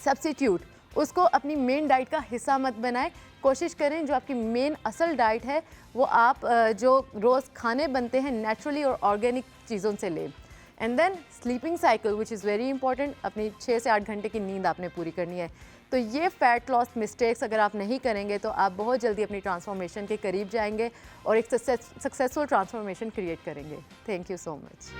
substitute. उसको अपनी मेन डाइट का हिस्सा मत बनाएं। कोशिश करें जो आपकी मेन असल डाइट है वो आप जो रोज़ खाने बनते हैं नेचुरली और ऑर्गेनिक चीज़ों से लें। And then sleeping cycle which is very important. अपनी 6 से 8 घंटे की नींद आपने पूरी करनी है। तो ये फैट लॉस मिस्टेक्स अगर आप नहीं करेंगे तो आप बहुत जल्दी अपनी ट्रांसफॉर्मेशन के करीब जाएंगे और एक सक्सेसफुल ट्रांसफॉर्मेशन क्रिएट करेंगे। Thank you so much.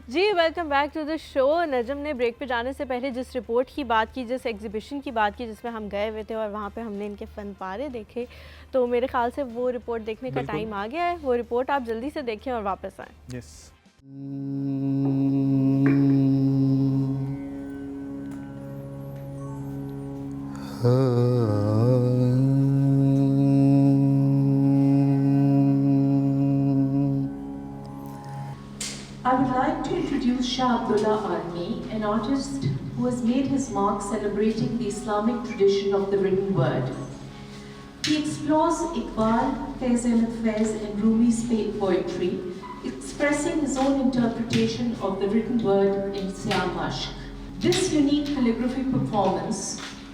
जी welcome back to the show. Najam ने ब्रेक पे जाने से पहले जिस रिपोर्ट की बात की, जिस एग्जीबिशन की बात की जिसमें हम गए हुए थे और वहाँ पे हमने इनके फ़न पारे देखे, तो मेरे ख्याल से वो रिपोर्ट देखने का टाइम आ गया है। वो रिपोर्ट आप जल्दी से देखें और वापस आएँ। Yes. I would like to introduce Shah Abdullah Almi, an artist who has made his mark celebrating the Islamic tradition of the written word. He explores Iqbal, Faiz Ahmed Faiz and Rumi's poetry, expressing his own interpretation of the written word in Siam Mashq. This unique calligraphy performance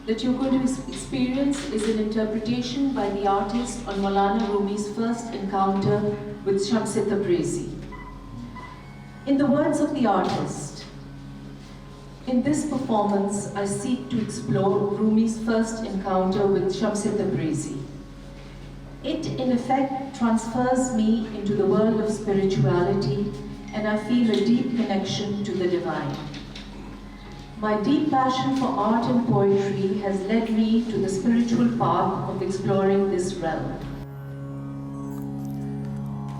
that you're going to experience is an interpretation by the artist on Maulana Rumi's first encounter with Shams Tabrizi. In the words of the artist, in this performance I seek to explore Rumi's first encounter with Shams Tabrizi. It in effect transfers me into the world of spirituality and I feel a deep connection to the divine. My deep passion for art and poetry has led me to the spiritual path of exploring this realm.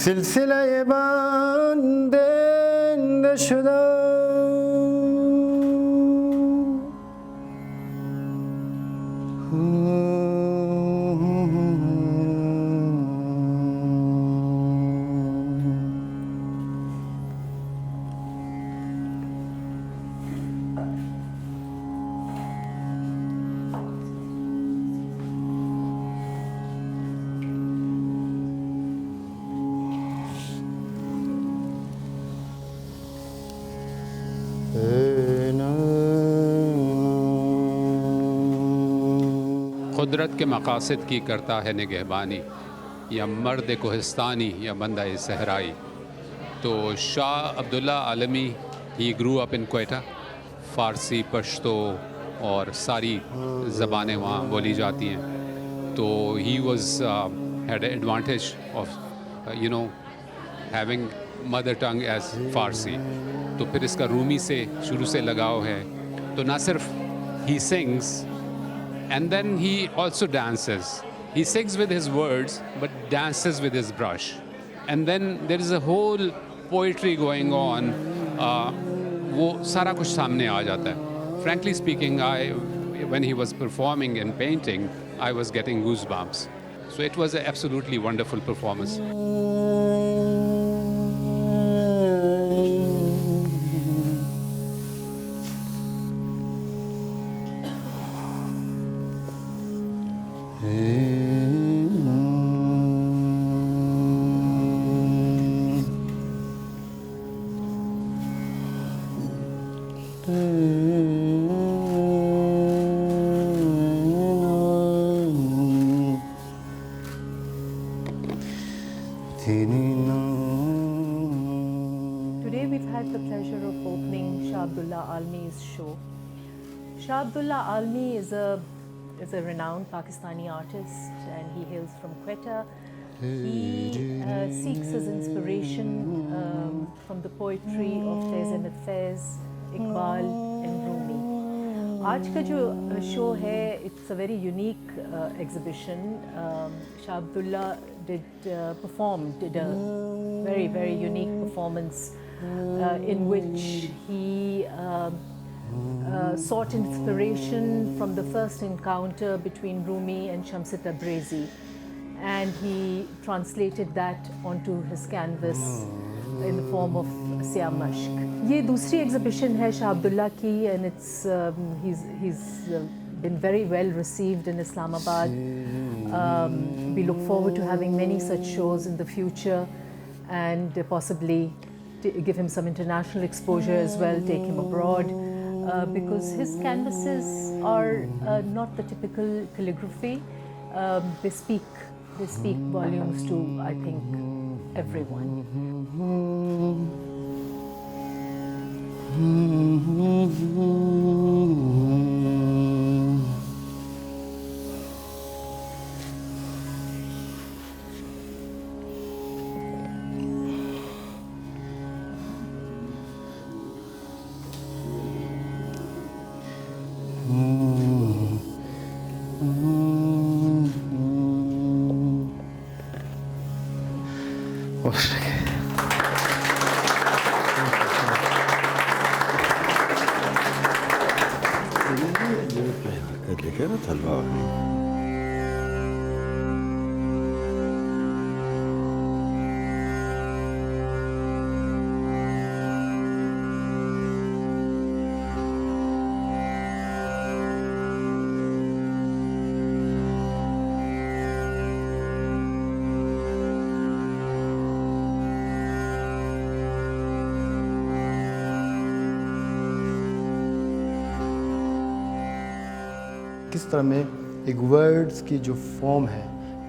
सिलसिले बांधे शुदा कुदरत के मकासद की करता है निगहबानी, या मर्द कोहिस्तानी या बंदा सहराई। तो Shah Abdullah Alami he grew up in Quetta. Farsi, Pashto और सारी ज़बानें वहाँ बोली जाती हैं। तो he was had advantage of having mother tongue as Farsi. तो फिर इसका रूमी से शुरू से लगाव है। तो ना सिर्फ he sings and then he also dances. He sings with his words but dances with his brush, and then there is a whole poetry going on. वो सारा कुछ सामने आ जाता है. Frankly speaking, when he was performing and painting, I was getting goosebumps. So it was an absolutely wonderful performance. Today we've had the pleasure of opening Shah Abdullah Almi's show. Shah Abdullah Almi is a renowned Pakistani artist, and he hails from Quetta. He seeks his inspiration from the poetry of Faiz Ahmed Faiz, Iqbal and Rumi. आज का जो show है, it's a very unique exhibition. Shah Abdullah did a very, very unique performance in which he sought inspiration from the first encounter between Rumi and Shamsi Tabrizi, and he translated that onto his canvas in the form of Siyah Mashq. ये दूसरी exhibition है शाह अब्दुल्ला की, and he's been very well received in Islamabad. We look forward to having many such shows in the future, and possibly give him some international exposure as well, take him abroad, because his canvases are not the typical calligraphy. They speak volumes to, I think, everyone. किस तरह में एक words की जो form है,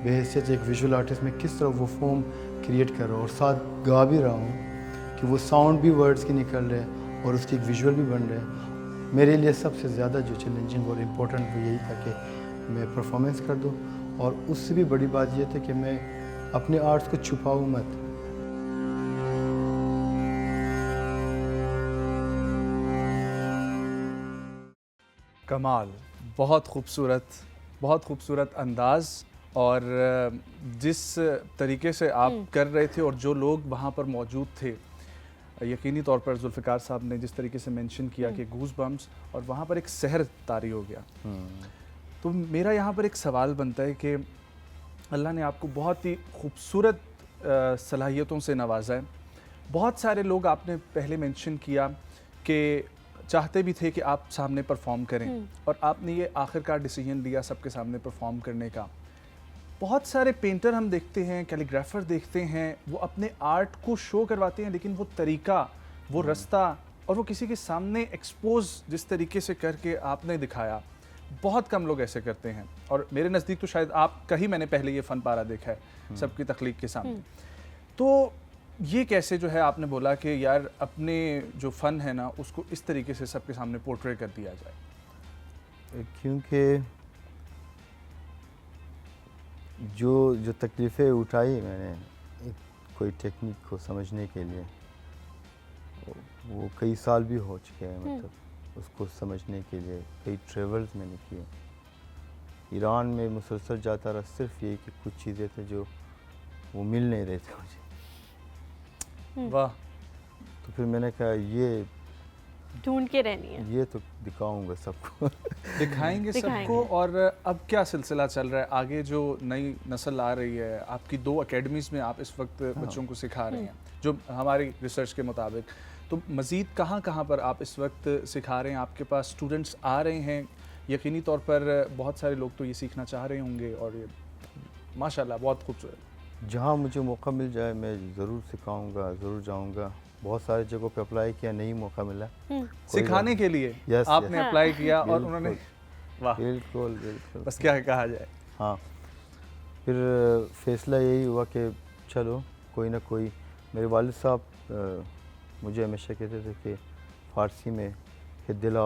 बहैसियत एक visual artist में किस तरह वो फॉर्म क्रिएट कर रहा हूँ और साथ गा भी रहा हूँ कि वो साउंड भी वर्ड्स के निकल रहे हैं और उसकी एक विजुअल भी बन रहे हैं। मेरे लिए सबसे ज़्यादा जो चैलेंजिंग और इम्पोर्टेंट वो यही था कि मैं परफॉर्मेंस कर दूँ, और उससे भी बड़ी बात ये थी कि मैं अपने आर्ट्स को छुपाऊँ मत। कमाल, बहुत खूबसूरत अंदाज़ और जिस तरीके से आप कर रहे थे और जो लोग वहाँ पर मौजूद थे, यकीनी तौर पर जुल्फ़िकार साहब ने जिस तरीके से मेंशन किया कि गूज़ बम्प्स, और वहाँ पर एक सहर तारी हो गया। तो मेरा यहाँ पर एक सवाल बनता है कि अल्लाह ने आपको बहुत ही खूबसूरत सलाहियतों से नवाजा है। बहुत सारे लोग, आपने पहले मेंशन किया कि चाहते भी थे कि आप सामने परफॉर्म करें, और आपने ये आखिरकार डिसीजन लिया सबके सामने परफॉर्म करने का। बहुत सारे पेंटर हम देखते हैं, कैलीग्राफर देखते हैं, वो अपने आर्ट को शो करवाते हैं, लेकिन वो तरीका, वो रास्ता, और वो किसी के सामने एक्सपोज जिस तरीके से करके आपने दिखाया, बहुत कम लोग ऐसे करते हैं। और मेरे नज़दीक तो शायद आपका ही मैंने पहले ये फ़न पारा देखा है सबकी तख्लीक के सामने। तो ये कैसे जो है आपने बोला कि यार अपने जो फ़न है ना उसको इस तरीके से सबके सामने पोर्ट्रे कर दिया जाए? क्योंकि जो तकलीफ़ें उठाई मैंने कोई टेक्निक को समझने के लिए, वो कई साल भी हो चुके हैं, मतलब उसको समझने के लिए कई ट्रेवल्स मैंने किए। ईरान में मुसलसल जाता रहा, सिर्फ ये कि कुछ चीज़ें थे जो वो मिल नहीं रहे थे मुझे। वाह। तो फिर मैंने कहा ये ढूंढ के रहनी है, ये तो दिखाऊंगा सबको। दिखाएंगे सबको। और अब क्या सिलसिला चल रहा है आगे? जो नई नस्ल आ रही है, आपकी 2 अकेडमीज़ में आप इस वक्त बच्चों को सिखा रहे हैं, जो हमारी रिसर्च के मुताबिक, तो मज़ीद कहाँ कहाँ पर आप इस वक्त सिखा रहे हैं? आपके पास स्टूडेंट्स आ रहे हैं? यकीनी तौर पर बहुत सारे लोग तो ये सीखना चाह रहे होंगे, और ये माशाल्लाह बहुत खूबसूरत। जहाँ मुझे मौका मिल जाए मैं ज़रूर सिखाऊंगा, ज़रूर जाऊंगा। बहुत सारी जगहों पे अप्लाई किया, नहीं मौका मिला सिखाने के लिए। यस, आपने यस। अप्लाई किया और उन्होंने, वाह, बिल्कुल बिल्कुल, बस क्या कहा जाए। हाँ। फिर फ़ैसला यही हुआ कि चलो कोई ना कोई, मेरे वालिद साहब मुझे हमेशा कहते थे कि फ़ारसी में कि दिला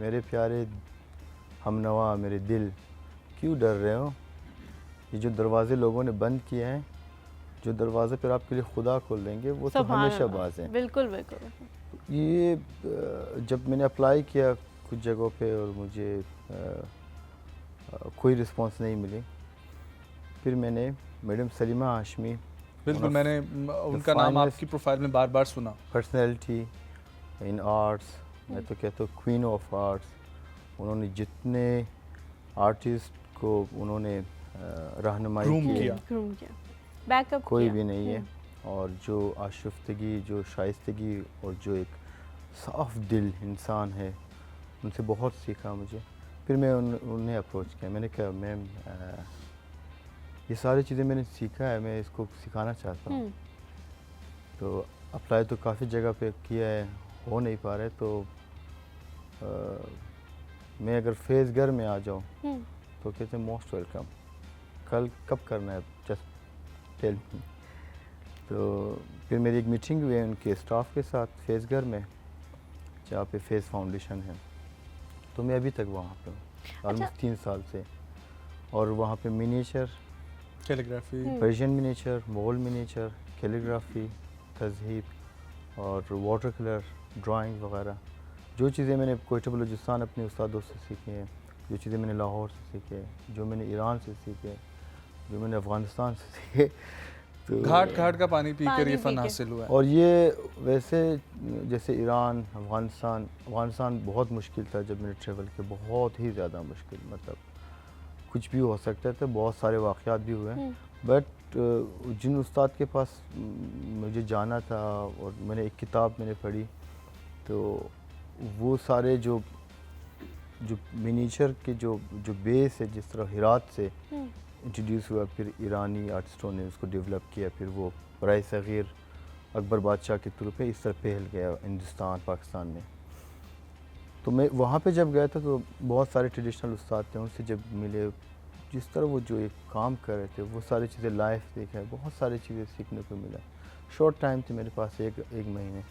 मेरे प्यारे हमनवा, मेरे दिल, क्यों डर रहे हो? ये जो दरवाज़े लोगों ने बंद किए हैं, जो दरवाज़े पर आपके लिए खुदा खोल देंगे, वो तो हमेशा बाज हैं। बिल्कुल बिल्कुल। ये जब मैंने अप्लाई किया कुछ जगहों पे और मुझे कोई रिस्पांस नहीं मिली, फिर मैंने मैडम सलीमा हाशमी, बिल्कुल, मैंने उनका नाम आपकी प्रोफाइल में बार बार सुना। पर्सनैलिटी इन आर्ट्स, मैं तो कहता हूँ क्वीन ऑफ आर्ट्स। उन्होंने जितने आर्टिस्ट को उन्होंने रहनुमाई किया, बैकअप कोई भी नहीं है। और जो आशुफ्तगी, जो शाइस्तगी और जो एक साफ़ दिल इंसान है, उनसे बहुत सीखा मुझे। फिर मैं उन्हें अप्रोच किया, मैंने कहा मैम ये सारी चीज़ें मैंने सीखा है, मैं इसको सिखाना चाहता हूँ। तो अप्लाई तो काफ़ी जगह पे किया है, हो नहीं पा रहा है, तो मैं अगर फेज़गर में आ जाऊँ तो कहते हैं मोस्ट वेलकम, कल कब करना है जस्ट टेल मी। तो फिर मेरी एक मीटिंग हुई है उनके स्टाफ के साथ फेज़गर में, जहाँ पे फेज़ फाउंडेशन है। तो मैं अभी तक वहाँ पे हूँ ऑलमोस्ट 3 साल से। और वहाँ पे miniature, calligraphy, Persian miniature, Mughal miniature, calligraphy, तज़हीब और वाटर कलर, ड्राइंग वगैरह, जो चीज़ें मैंने कोयटा बलूचिस्तान अपने उस्तादों से सीखी हैं, जो चीज़ें मैंने लाहौर से सीखे, जो मैंने ईरान से सीखे, जो मैंने अफ़गानिस्तान से सीखे, तो घाट घाट का पानी पीकर ये फ़न हासिल हुआ है। और ये वैसे जैसे ईरान, अफ़गानिस्तान बहुत मुश्किल था जब मैंने ट्रैवल किया, बहुत ही ज़्यादा मुश्किल, मतलब कुछ भी हो सकता था, बहुत सारे वाक़यात भी हुए। बट जिन उस्ताद के पास मुझे जाना था और मैंने एक किताब मैंने पढ़ी, तो वो सारे जो मिनीचर के जो बेस है, जिस तरह हिरात से इंट्रोड्यूस हुआ, फिर ईरानी आर्टिस्टों ने उसको डेवलप किया, फिर वो बराए सग़ीर अकबर बादशाह के थ्रू पे इस तरह फैल गया हिंदुस्तान, पाकिस्तान में। तो मैं वहाँ पे जब गया था तो बहुत सारे ट्रेडिशनल उस्ताद थे, उनसे जब मिले, जिस तरह वो जो एक काम कर रहे थे, वो सारी चीज़ें लाइव देखा है, बहुत सारी चीज़ें सीखने को मिला। शॉर्ट टाइम थे मेरे पास, एक महीने,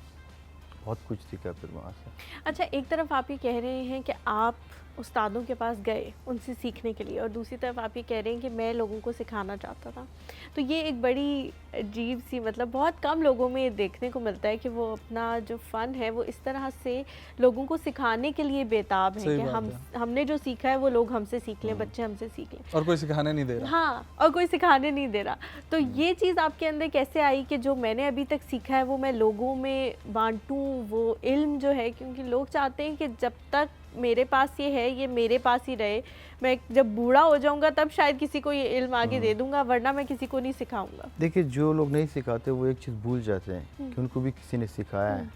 बहुत कुछ सीखा फिर वहाँ से। अच्छा, एक तरफ आप ये कह रहे हैं कि आप उस्तादों के पास गए उनसे सीखने के लिए, और दूसरी तरफ आप ये कह रहे हैं कि मैं लोगों को सिखाना चाहता था। तो ये एक बड़ी अजीब सी, मतलब बहुत कम लोगों में देखने को मिलता है कि वो अपना जो फ़न है वो इस तरह से लोगों को सिखाने के लिए बेताब है सही कि बात हमने जो सीखा है वो लोग हमसे सीख लें, बच्चे हमसे सीख लें, और कोई सिखाने नहीं दे रहा। हाँ, और कोई सिखाने नहीं दे रहा। तो ये चीज़ आपके अंदर कैसे आई कि जो मैंने अभी तक सीखा है वो मैं लोगों में बांटूं, वो इल्म जो है, क्योंकि लोग चाहते हैं कि जब तक मेरे पास ये है ये मेरे पास ही रहे, मैं जब बूढ़ा हो जाऊंगा तब शायद किसी को ये इल्म आगे दे दूंगा, वरना मैं किसी को नहीं सिखाऊंगा। देखिए, जो लोग नहीं सिखाते वो एक चीज़ भूल जाते हैं कि उनको भी किसी ने सिखाया है।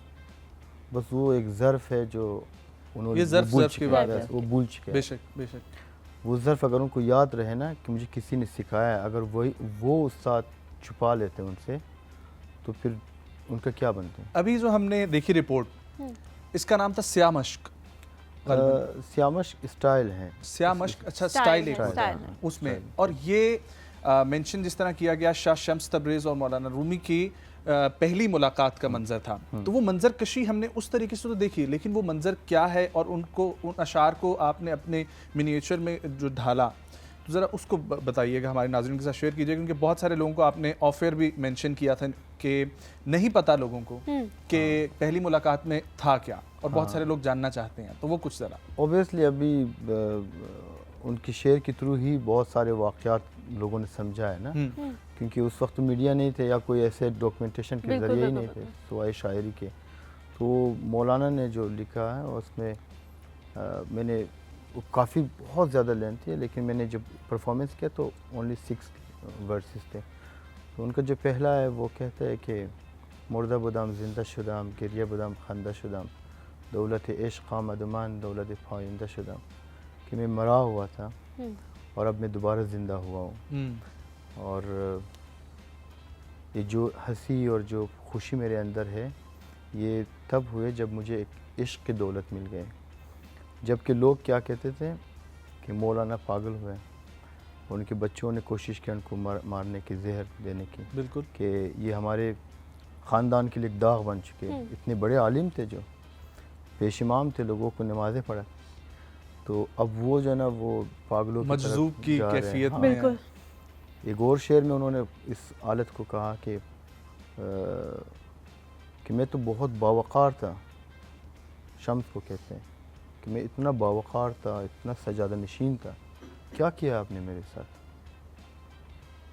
बस वो एक ज़र्फ़ है जो उन्होंने ये ज़र्फ़ भूल ज़र्फ़ की चुके बात हैं, है। वो भूल चुके हैं। बेशक बेशक। वो ज़र्फ़ अगर उनको याद रहे ना कि मुझे किसी ने सिखाया है, अगर वो उस्ताद छुपा लेते हैं उनसे, तो फिर उनका क्या बनते हैं। अभी जो हमने देखी रिपोर्ट, इसका नाम था स्या मश्क। श्यामश स्टाइल है। स्या मश्क, अच्छा स्टाइल स्टाइल है, एक स्टाइल होता है है। उसमें। और ये मेंशन जिस तरह किया गया शाह शम्स तबरेज़ और मौलाना रूमी की पहली मुलाकात का मंजर था, तो वो मंजर कशी हमने उस तरीके से तो देखी, लेकिन वो मंजर क्या है और उनको उन अशार को आपने अपने मिनिएचर में जो ढाला, तो ज़रा उसको बताइएगा, हमारे नाज़रीन के साथ शेयर कीजिएगा, क्योंकि बहुत सारे लोगों को आपने ऑफ एयर भी मेंशन किया था कि नहीं पता लोगों को कि पहली मुलाकात में था क्या, और बहुत सारे लोग जानना चाहते हैं, तो वो कुछ ज़रा। ओबियसली अभी उनकी शेयर के थ्रू ही बहुत सारे वाक़यात लोगों ने समझा है ना, क्योंकि उस वक्त मीडिया नहीं थे या कोई ऐसे डॉक्यूमेंटेशन के ज़रिए ही नहीं थे सिवाय शायरी के। तो मौलाना ने जो लिखा है उसमें मैंने काफ़ी बहुत ज़्यादा लेंथ थी, लेकिन मैंने जब परफॉर्मेंस किया तो ओनली 6 वर्सेस थे। तो उनका जो पहला है वो कहता है कि मुर्दा बुदाम जिंदा शुदाम, गिरिया बुदाम खंदा शुदाम, दौलत इश्क़ आमदमान दौलत फाइंदा शुदाम, कि मैं मरा हुआ था और अब मैं दोबारा ज़िंदा हुआ हूँ। और ये जो हंसी और जो खुशी मेरे अंदर है ये तब हुए जब मुझे एक इश्क़ की दौलत मिल गई। जबकि लोग क्या कहते थे कि मौलाना पागल हुए, उनके बच्चों ने कोशिश की उनको मारने की, जहर देने की, बिल्कुल, कि ये हमारे ख़ानदान के लिए एक दाग बन चुके। इतने बड़े आलिम थे, जो पेश इमाम थे, लोगों को नमाज़ें पढ़ा, तो अब वो जो है ना वो पागलों की मजज़ूब तरफ की जा रहे हैं। कैफियत हाँ। में बिल्कुल। एक और शेर में उन्होंने इस हालत को कहा कि मैं तो बहुत बावक़ार था, शम्स को कहते हैं, कि मैं इतना बावक़ार था, इतना सजादा नशीन था, क्या किया आपने मेरे साथ,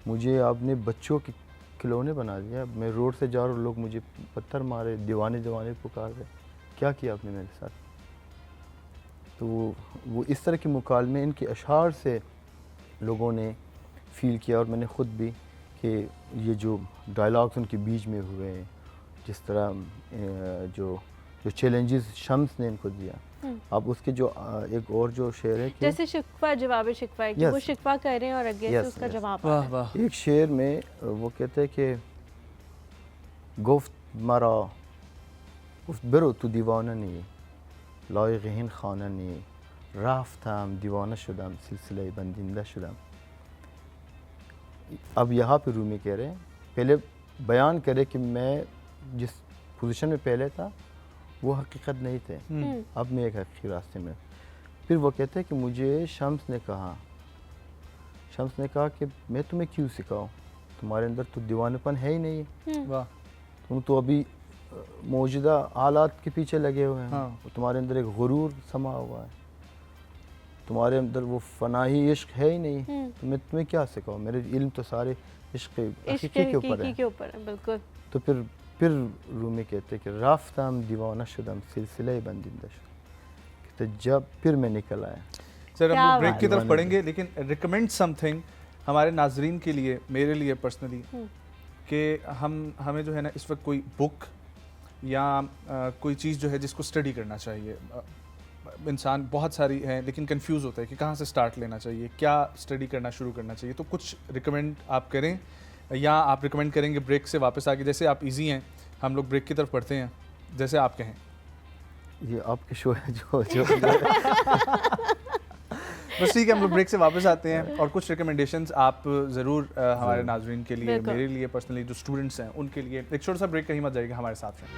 मुझे आपने बच्चों के खिलौने बना दिया, मैं रोड से जा रहा हूँ, लोग मुझे पत्थर मारे, दीवाने दीवाने पुकार रहे, क्या किया आपने मेरे साथ। तो वो इस तरह के मुकालमे इनके अशार से लोगों ने फ़ील किया, और मैंने ख़ुद भी, कि ये जो डायलॉग्स उनके बीच में हुए, जिस तरह जो चैलेंजेस शम्स ने इनको दिया। अब उसके जो एक और जो शेर है कि जैसे शिकवा जवाब शिकवा है कि वो शिकवा कर रहे हैं और आगे से उसका जवाब आ रहा है। वाह वाह। एक शेर में वो कहते हैं कि गुफ्त मरा गुफ्त बरो तू दीवाना नहीं, लायक हिन खाना नहीं, राफ्ताम दीवाना शुदाम सिलसिला बंदिंदा शुदाम। अब यहाँ पे रूमी कह रहे हैं, पहले बयान करे कि मैं जिस पोजीशन में पहले था वो हकीकत नहीं थे, अब मैं एक हकीकी रास्ते में। फिर वो कहते हैं कि मुझे शम्स ने कहा कि मैं तुम्हें क्यों सिखाऊं, तुम्हारे अंदर तो दीवानेपन है ही नहीं, वाह। तुम तो अभी मौजूदा हालात के पीछे लगे हुए हैं। हाँ। तुम्हारे अंदर एक गुरूर समा हुआ है, तुम्हारे अंदर वो फनाही इश्क है ही नहीं, तो मैं तुम्हें क्या सिखाऊं, मेरे इल्म तो सारे इश्क हकीकी के ऊपर है। बिल्कुल। तो फिर रूमी कहते कि राफ्ताम दीवाना शुदम सिलसिला बंदिंदा शुदम, तो जब फिर मैं निकल आया। सर हम लोग ब्रेक की तरफ बात। पढ़ेंगे, लेकिन रिकमेंड समथिंग हमारे नाजरीन के लिए, मेरे लिए पर्सनली, कि हमें जो है ना इस वक्त कोई बुक या कोई चीज़ जो है जिसको स्टडी करना चाहिए। इंसान बहुत सारी हैं लेकिन कंफ्यूज होता है कि कहाँ से स्टार्ट लेना चाहिए, क्या स्टडी करना शुरू करना चाहिए, तो कुछ रिकमेंड आप करें, या आप रिकमेंड करेंगे ब्रेक से वापस आके, जैसे आप इजी हैं, हम लोग ब्रेक की तरफ पढ़ते हैं, जैसे आप कहें। ये आपके शो है जो बस ठीक है, हम लोग ब्रेक से वापस आते हैं, और कुछ रिकमेंडेशंस आप ज़रूर हमारे नाजरीन के लिए, मेरे लिए पर्सनली, जो स्टूडेंट्स हैं उनके लिए। एक छोटा सा ब्रेक, कहीं मत जाइएगा, हमारे साथ हैं।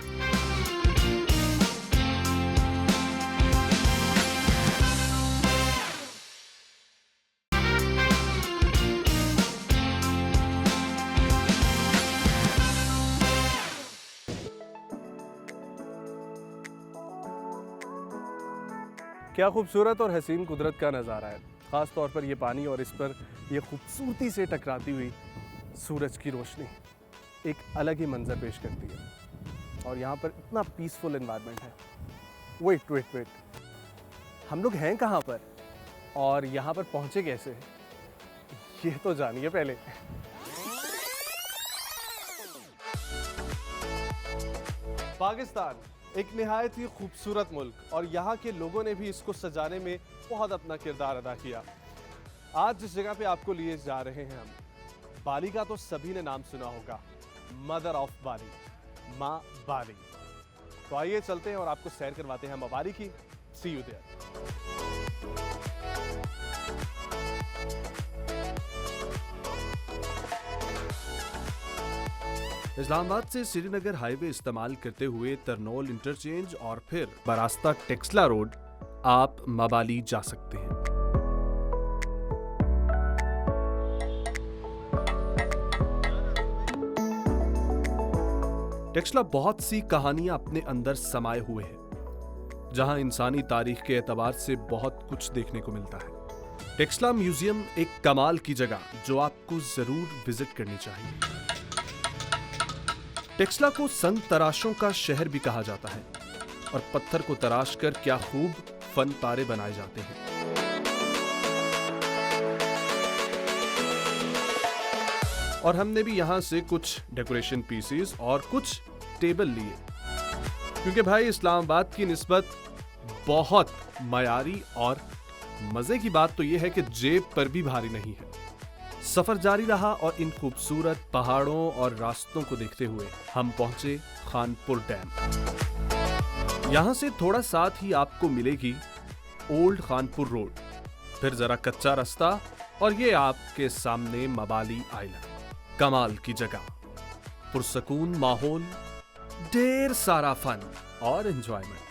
क्या खूबसूरत और हसीन कुदरत का नज़ारा है। ख़ास तौर पर ये पानी और इस पर ये खूबसूरती से टकराती हुई सूरज की रोशनी एक अलग ही मंजर पेश करती है। और यहाँ पर इतना पीसफुल एनवायरनमेंट है। वेट, हम लोग हैं कहाँ पर और यहाँ पर पहुँचे कैसे, ये तो जानिए पहले। पाकिस्तान एक निहायत ही खूबसूरत मुल्क और यहाँ के लोगों ने भी इसको सजाने में बहुत अपना किरदार अदा किया। आज जिस जगह पे आपको लिए जा रहे हैं हम, बाली का तो सभी ने नाम सुना होगा, मदर ऑफ बाली, माँ बाली। तो आइए चलते हैं और आपको सैर करवाते हैं माँ बाली की। सी यू देयर। इस्लामाबाद से श्रीनगर हाईवे इस्तेमाल करते हुए तरनोल इंटरचेंज और फिर बरास्ता टेक्सला रोड आप मबाली जा सकते हैं। टेक्सला बहुत सी कहानियां अपने अंदर समाये हुए हैं, जहां इंसानी तारीख के एतबार से बहुत कुछ देखने को मिलता है। टेक्सला म्यूजियम एक कमाल की जगह जो आपको जरूर विजिट करनी चाहिए। टेक्सला को संग तराशों का शहर भी कहा जाता है और पत्थर को तराश कर क्या खूब फन पारे बनाए जाते हैं। और हमने भी यहां से कुछ डेकोरेशन पीसेस और कुछ टेबल लिए, क्योंकि भाई इस्लामाबाद की निस्बत बहुत मयारी और मजे की बात तो यह है कि जेब पर भी भारी नहीं है। सफर जारी रहा और इन खूबसूरत पहाड़ों और रास्तों को देखते हुए हम पहुंचे खानपुर डैम। यहां से थोड़ा साथ ही आपको मिलेगी ओल्ड खानपुर रोड, फिर जरा कच्चा रास्ता और ये आपके सामने मबाली आइलैंड। कमाल की जगह, पुरसकून माहौल, ढेर सारा फन और एंजॉयमेंट।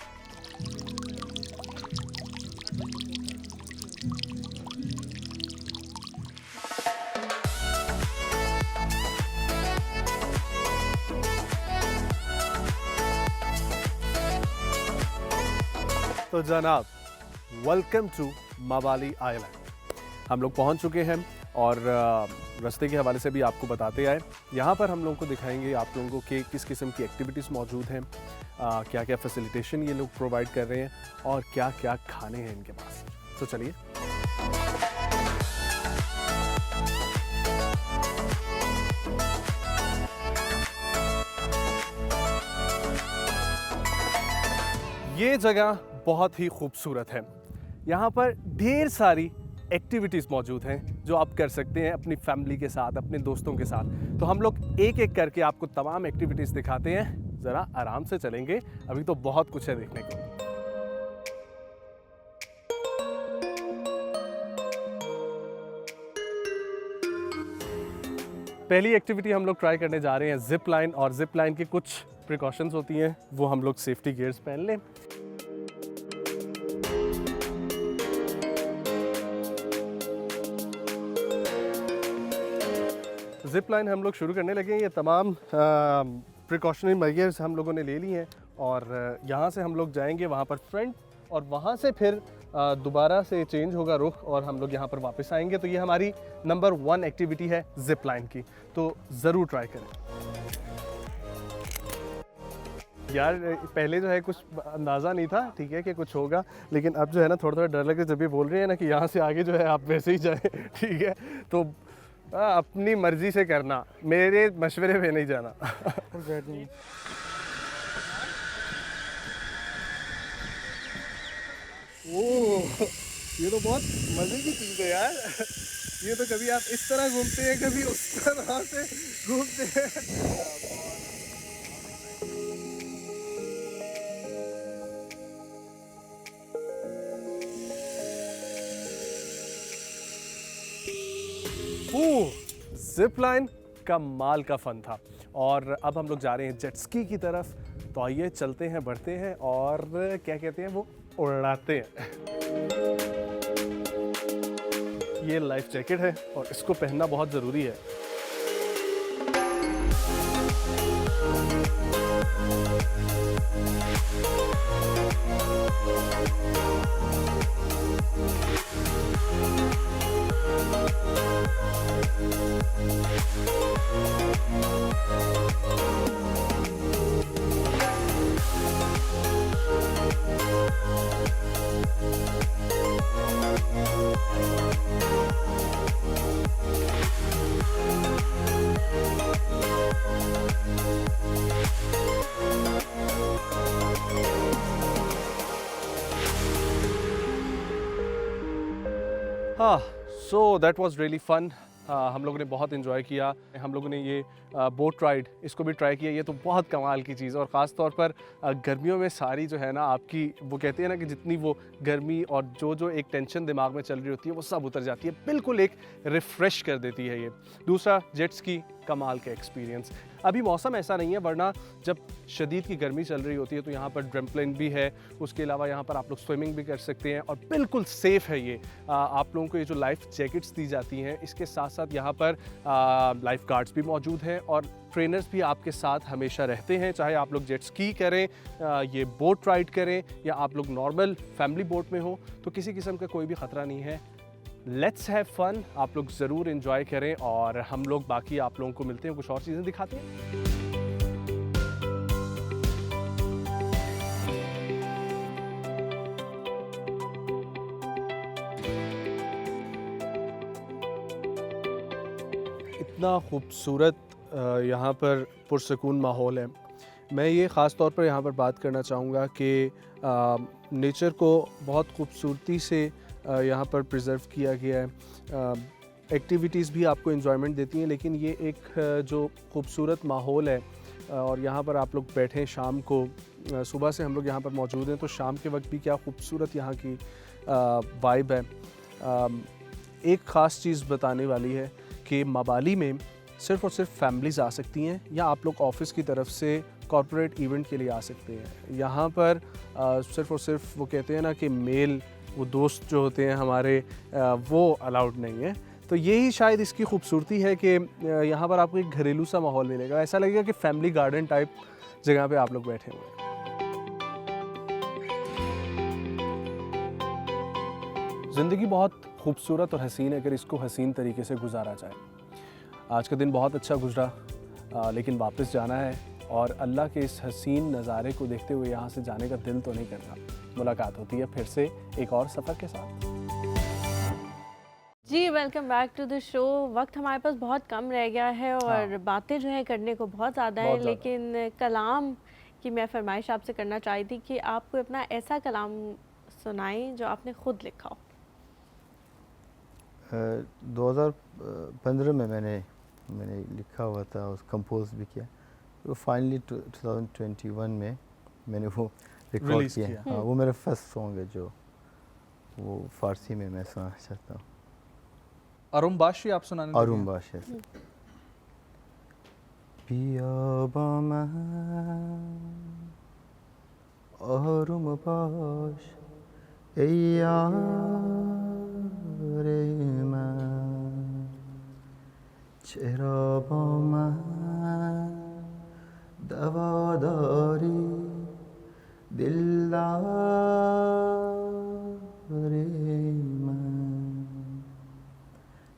तो जनाब, वेलकम टू मबाली आइलैंड। हम लोग पहुंच चुके हैं और रास्ते के हवाले से भी आपको बताते आए। यहाँ पर हम लोगों को दिखाएंगे आप लोगों को कि किस किस्म की एक्टिविटीज़ मौजूद हैं, क्या क्या फैसिलिटेशन ये लोग प्रोवाइड कर रहे हैं और क्या क्या खाने हैं इनके पास। तो चलिए। ये जगह बहुत ही खूबसूरत है। यहाँ पर ढेर सारी एक्टिविटीज़ मौजूद हैं जो आप कर सकते हैं अपनी फैमिली के साथ, अपने दोस्तों के साथ। तो हम लोग एक एक करके आपको तमाम एक्टिविटीज़ दिखाते हैं। ज़रा आराम से चलेंगे, अभी तो बहुत कुछ है देखने को। पहली एक्टिविटी हम लोग ट्राई करने जा रहे हैं जिप लाइन, और जिप लाइन की कुछ प्रिकॉशंस होती हैं, वो हम लोग सेफ्टी गियर्स पहन लें। जिप लाइन हम लोग शुरू करने लगे हैं। ये तमाम प्रिकॉशनरी मेजर्स हम लोगों ने ले लिए हैं और यहाँ से हम लोग जाएंगे वहाँ पर फ्रंट, और वहाँ से फिर दोबारा से चेंज होगा रुख और हम लोग यहाँ पर वापस आएंगे। तो ये हमारी नंबर 1 एक्टिविटी है जिप लाइन की, तो ज़रूर ट्राई करें। यार पहले जो है कुछ अंदाज़ा नहीं था, ठीक है, कि कुछ होगा, लेकिन अब जो है ना थोड़ा थोड़ा डर लगे जब भी बोल रहे हैं ना कि यहाँ से आगे जो है आप वैसे ही जाएं, ठीक है। तो अपनी मर्जी से करना, मेरे मशवरे पे नहीं जाना। ओह, ये तो बहुत मज़े की चीज़ है यार। ये तो कभी आप इस तरह घूमते हैं, कभी उस तरह से घूमते हैं। जिप लाइन का माल का फन था। और अब हम लोग जा रहे हैं जेट स्की की तरफ। तो आइए चलते हैं, बढ़ते हैं और क्या कहते हैं वो उड़ाते हैं। ये लाइफ जैकेट है और इसको पहनना बहुत ज़रूरी है। So that was really fun. हम लोगों ने बहुत इन्जॉय किया। हम लोगों ने ये बोट राइड इसको भी ट्राई किया। ये तो बहुत कमाल की चीज़, और ख़ास तौर पर गर्मियों में सारी जो है ना आपकी, वो कहते हैं ना कि जितनी वो गर्मी और जो एक टेंशन दिमाग में चल रही होती है वो सब उतर जाती है। बिल्कुल एक रिफ़्रेश कर देती है ये। दूसरा, जेट्स की कमाल का एक्सपीरियंस। अभी मौसम ऐसा नहीं है, वरना जब शदीद की गर्मी चल रही होती है तो यहाँ पर ट्रैम्पोलिन भी है। उसके अलावा यहाँ पर आप लोग स्विमिंग भी कर सकते हैं और बिल्कुल सेफ़ है ये। आप लोगों को ये जो लाइफ जैकेट्स दी जाती हैं, इसके साथ साथ यहाँ पर लाइफ गार्ड्स भी मौजूद हैं और ट्रेनर्स भी आपके साथ हमेशा रहते हैं। चाहे आप लोग जेट स्की करें, ये बोट राइड करें, या आप लोग नॉर्मल फैमिली बोट में हो, तो किसी किस्म का कोई भी ख़तरा नहीं है। Let's have fun. आप लोग ज़रूर इन्जॉय करें और हम लोग बाकी आप लोगों को मिलते हैं, कुछ और चीज़ें दिखाते हैं। इतना खूबसूरत यहाँ पर पुरसकून माहौल है। मैं ये ख़ास तौर पर यहाँ पर बात करना चाहूँगा कि नेचर को बहुत खूबसूरती से यहाँ पर प्रिजर्व किया गया है। एक्टिविटीज़ भी आपको एंजॉयमेंट देती हैं, लेकिन ये एक जो खूबसूरत माहौल है, और यहाँ पर आप लोग बैठे हैं शाम को, सुबह से हम लोग यहाँ पर मौजूद हैं, तो शाम के वक्त भी क्या खूबसूरत यहाँ की वाइब है। एक ख़ास चीज़ बताने वाली है कि मवाली में सिर्फ़ और सिर्फ फैमिलीज़ आ सकती हैं, या आप लोग ऑफिस की तरफ से कॉरपोरेट इवेंट के लिए आ सकते हैं। यहाँ पर सिर्फ़ और सिर्फ वो कहते हैं ना कि मेल, वो दोस्त जो होते हैं हमारे, वो अलाउड नहीं है। तो यही शायद इसकी खूबसूरती है कि यहाँ पर आपको एक घरेलू सा माहौल मिलेगा। ऐसा लगेगा कि फैमिली गार्डन टाइप जगह पे आप लोग बैठे हुए हैं। ज़िंदगी बहुत खूबसूरत और हसीन है अगर इसको हसीन तरीके से गुजारा जाए। आज का दिन बहुत अच्छा गुजरा, लेकिन वापस जाना है, और अल्लाह के इस हसीन नज़ारे को देखते हुए यहाँ से जाने का दिल तो नहीं करता। मुलाकात होती है फिर से एक और सफ़र के साथ। जी, welcome back to the show. वक्त हमारे पास बहुत कम रह गया है और बातें जो हैं करने को बहुत ज़्यादा है, लेकिन कलाम की मैं फरमाइश आपसे करना चाहती थी कि आप कोई अपना ऐसा कलाम सुनाएं जो आपने खुद लिखा हो। 2015 में मैंने लिखा हुआ था, उस कंपोज भी किया, तो फाइनली 2021 में मैंने वो रिकॉर्ड किया। हाँ, वो मेरा फर्स्ट सॉन्ग है जो वो फ़ारसी में मैं सुनाना चाहता हूँ। अरुम्बाशी आप सुनाने? अरुम्बाशी। बियाबामा अरुम्बाश एयारेमा चेहरा बामा दवादारी दिलदारेमा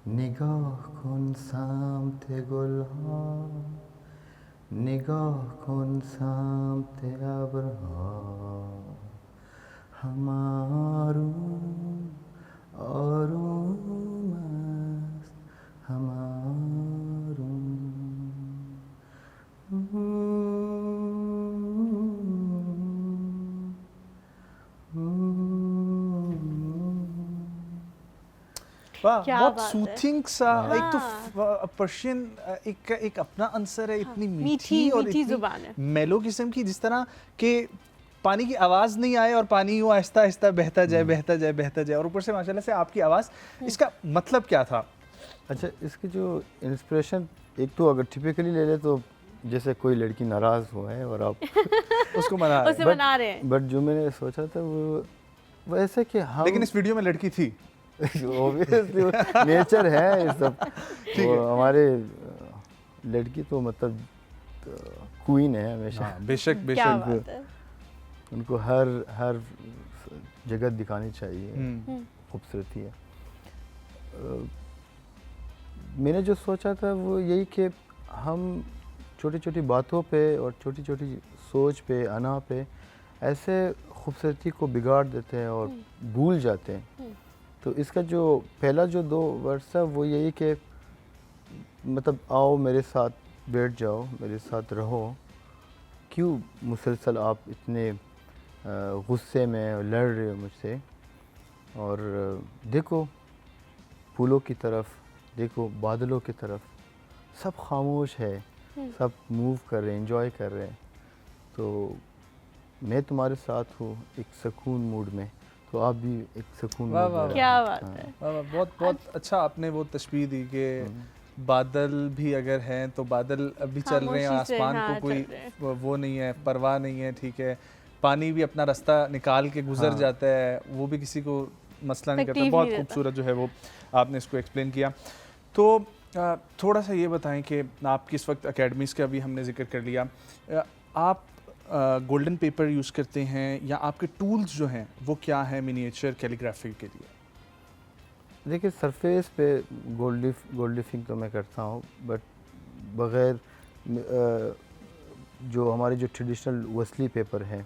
निगाह कन सामते गुलहा निगाह कन सामते अबरहा हमारू आरुमस्त हमारू बहुत सूथिंग सा। एक तो पर्शियन एक अपना आंसर है, इतनी मीठी और इतनी जुबान है, मेलो किस्म की, जिस तरह के पानी की आवाज़ नहीं आए और पानी वो आहिस्ता आहिस्ता बहता जाए बहता जाए बहता जाए, और ऊपर से माशाल्लाह से आपकी आवाज़। इसका मतलब क्या था? अच्छा, इसकी जो इंस्पिरेशन, एक तो अगर टिपिकली ले ले तो जैसे कोई लड़की नाराज़ हुआ है और आप उसको मना रहे हैं, बट जो मैंने सोचा था वो वैसे कि हम, लेकिन इस वीडियो में लड़की थी। ऑब्वियसली नेचर है ये सब, वो हमारे लड़की तो मतलब क्वीन है हमेशा। हाँ, बेशक क्या बेशक। बात है। उनको हर जगह दिखानी चाहिए, हम्म, खूबसूरती है। मैंने जो सोचा था वो यही कि हम छोटी छोटी बातों पे और छोटी छोटी सोच पे, अना पे ऐसे खूबसूरती को बिगाड़ देते हैं और भूल जाते हैं। तो इसका जो पहला जो 2 वर्ड्स था वो यही कि मतलब आओ मेरे साथ बैठ जाओ, मेरे साथ रहो, क्यों मुसलसल आप इतने गुस्से में लड़ रहे हो मुझसे, और देखो फूलों की तरफ, देखो बादलों की तरफ, सब खामोश है, सब मूव कर रहे हैं, एंजॉय कर रहे हैं, तो मैं तुम्हारे साथ हूँ एक सुकून मूड में, तो आप भी एक सुकून वाह, मूड वाह, में क्या रहो। बात हाँ। है। बहुत बहुत अच्छा आपने वो तशबीह दी कि बादल भी अगर हैं तो बादल अभी चल रहे हैं, खामोशी से, आसमान हाँ, को कोई चल रहे हैं। वो नहीं है, परवाह नहीं है, ठीक है। पानी भी अपना रास्ता निकाल के गुजर हाँ। जाता है, वो भी किसी को मसला नहीं करता। तकलीफ बहुत नहीं देता। खूबसूरत जो है वो आपने इसको एक्सप्लेन किया। तो थोड़ा सा ये बताएं कि आपकी इस वक्त अकेडमीज़ का भी हमने जिक्र कर लिया, आप गोल्डन पेपर यूज़ करते हैं या आपके टूल्स जो हैं वो क्या हैं मिनिएचर कैलीग्राफी के लिए? देखिए सरफेस पे गोल्ड लीफिंग तो मैं करता हूँ, बट बग़ैर जो हमारे जो ट्रेडिशनल वसली पेपर हैं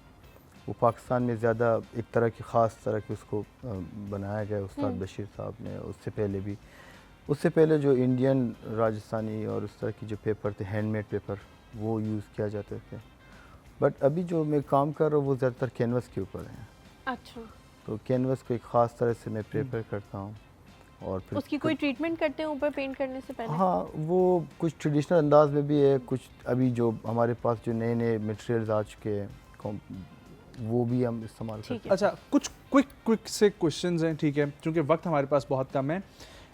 वो पाकिस्तान में ज़्यादा एक तरह की ख़ास तरह की उसको बनाया गया उस्ताद बशीर साहब ने। उससे पहले जो इंडियन, राजस्थानी और उस तरह की जो पेपर थे, हैंडमेड पेपर, वो यूज़ किया जाते थे। बट अभी जो मैं काम कर रहा हूँ वो ज़्यादातर कैनवस के ऊपर है। अच्छा, तो कैनवस को एक ख़ास तरह से मैं प्रेफर करता हूँ, और फिर उसकी कोई ट्रीटमेंट करते हैं ऊपर पेंट करने से पहले? हाँ, वो कुछ ट्रेडिशनल अंदाज में भी है, कुछ अभी जो हमारे पास जो नए नए मटेरियल्स आ चुके हैं वो भी हम इस्तेमाल करते हैं। अच्छा, कुछ क्विक से क्वेश्चंस हैं, ठीक है, क्योंकि वक्त हमारे पास बहुत कम है।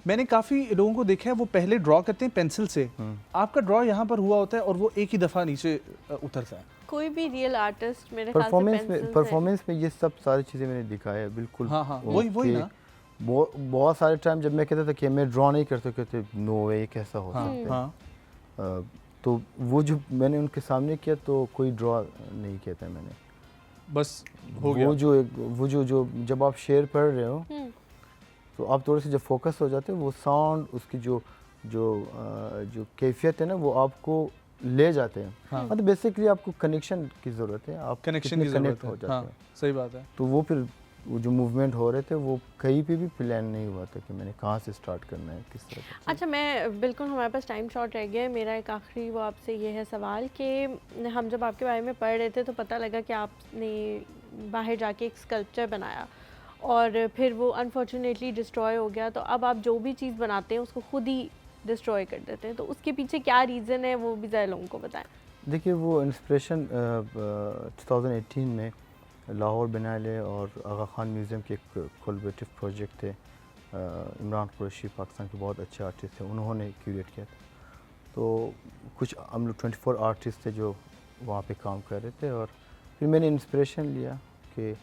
मैंने काफ़ी लोगों को देखा है वो पहले ड्रॉ करते हैं पेंसिल से, आपका ड्रॉ यहाँ पर हुआ होता है और वो एक ही दफ़ा नीचे उतरता है। कोई भी रियल आर्टिस्ट मेरे ख्याल से पेंसिल से। परफॉर्मेंस में ये सब सारी चीज़ें मैंने दिखाया है, बिल्कुल। हाँ, हाँ, वही ना। बहुत सारे टाइम जब मैं कहता था कि मैं ड्रॉ नहीं करता, कहते नो वे, ये कैसा हो सकता है। हाँ, तो वो जो मैंने उनके सामने किया तो कोई ड्रॉ नहीं किया था मैंने, बस हो गया। वो जो जब आप शेर पढ़ रहे हो तो आप थोड़े से जब फोकस हो जाते हो, वो साउंड, उसकी जो कैफियत है ना, वो आपको ले जाते हैं। हाँ। मतलब बेसिकली आपको कनेक्शन की ज़रूरत है, आप कनेक्शन की कनेक्ट ज़रूरत हो है। जाते हाँ, हैं। सही बात है। तो वो फिर वो जो मूवमेंट हो रहे थे वो कहीं पे भी प्लान नहीं हुआ था कि मैंने कहाँ से स्टार्ट करना है, किस तरह से। अच्छा, मैं बिल्कुल, हमारे पास टाइम शॉर्ट रह गया है। मेरा एक आखिरी वो आपसे ये है सवाल कि हम जब आपके बारे में पढ़ रहे थे तो पता लगा कि आपने बाहर जाके एक स्कल्पचर बनाया और फिर वो अनफॉर्चुनेटली डिस्ट्रॉय हो गया। तो अब आप जो भी चीज़ बनाते हैं उसको खुद ही डिस्ट्रॉय कर देते हैं, तो उसके पीछे क्या रीज़न है वो भी ज़रा लोगों को बताएं। देखिए वो इंस्पिरेशन 2018 में लाहौर बिनाले और आगा खान म्यूज़ियम के एक कोलैबोरेटिव प्रोजेक्ट थे। इमरान कुरैशी पाकिस्तान के बहुत अच्छे आर्टिस्ट थे, उन्होंने क्यूरेट किया था। तो कुछ हम लोग 24 आर्टिस्ट थे जो वहाँ पे काम कर रहे थे, और फिर मैंने इंस्पिरेशन लिया कि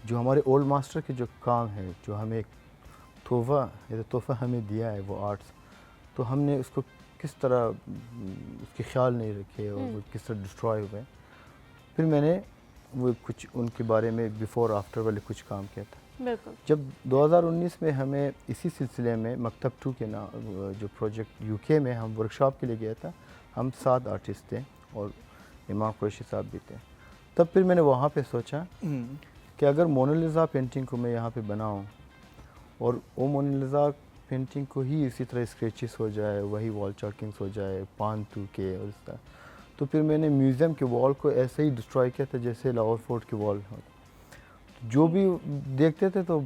जो हमारे ओल्ड मास्टर के जो काम है, जो हमें एक तोहफ़ा हमें दिया है वो आर्ट्स, तो हमने उसको किस तरह उसके ख्याल नहीं रखे और वो किस तरह डिस्ट्रॉय हुए। फिर मैंने वो कुछ उनके बारे में बिफ़ोर आफ्टर वाले कुछ काम किया था। बिल्कुल। जब 2019 में हमें इसी सिलसिले में मकतब 2 के ना जो प्रोजेक्ट यूके में हम वर्कशॉप के लिए गया था, हम 7 आर्टिस्ट थे और इमाम कुरैशी साहब भी थे। तब फिर मैंने वहाँ पे सोचा कि अगर मोनालिसा पेंटिंग को मैं यहाँ पे बनाऊँ और वो मोनालिसा पेंटिंग को ही इसी तरह स्क्रैचेस हो जाए, वही वॉल चॉकिंग्स हो जाए, पान के और इस तरह, तो फिर मैंने म्यूज़ियम के वॉल को ऐसे ही डिस्ट्रॉय किया था जैसे लाहौर फोर्ट के वॉल हो। जो भी देखते थे तो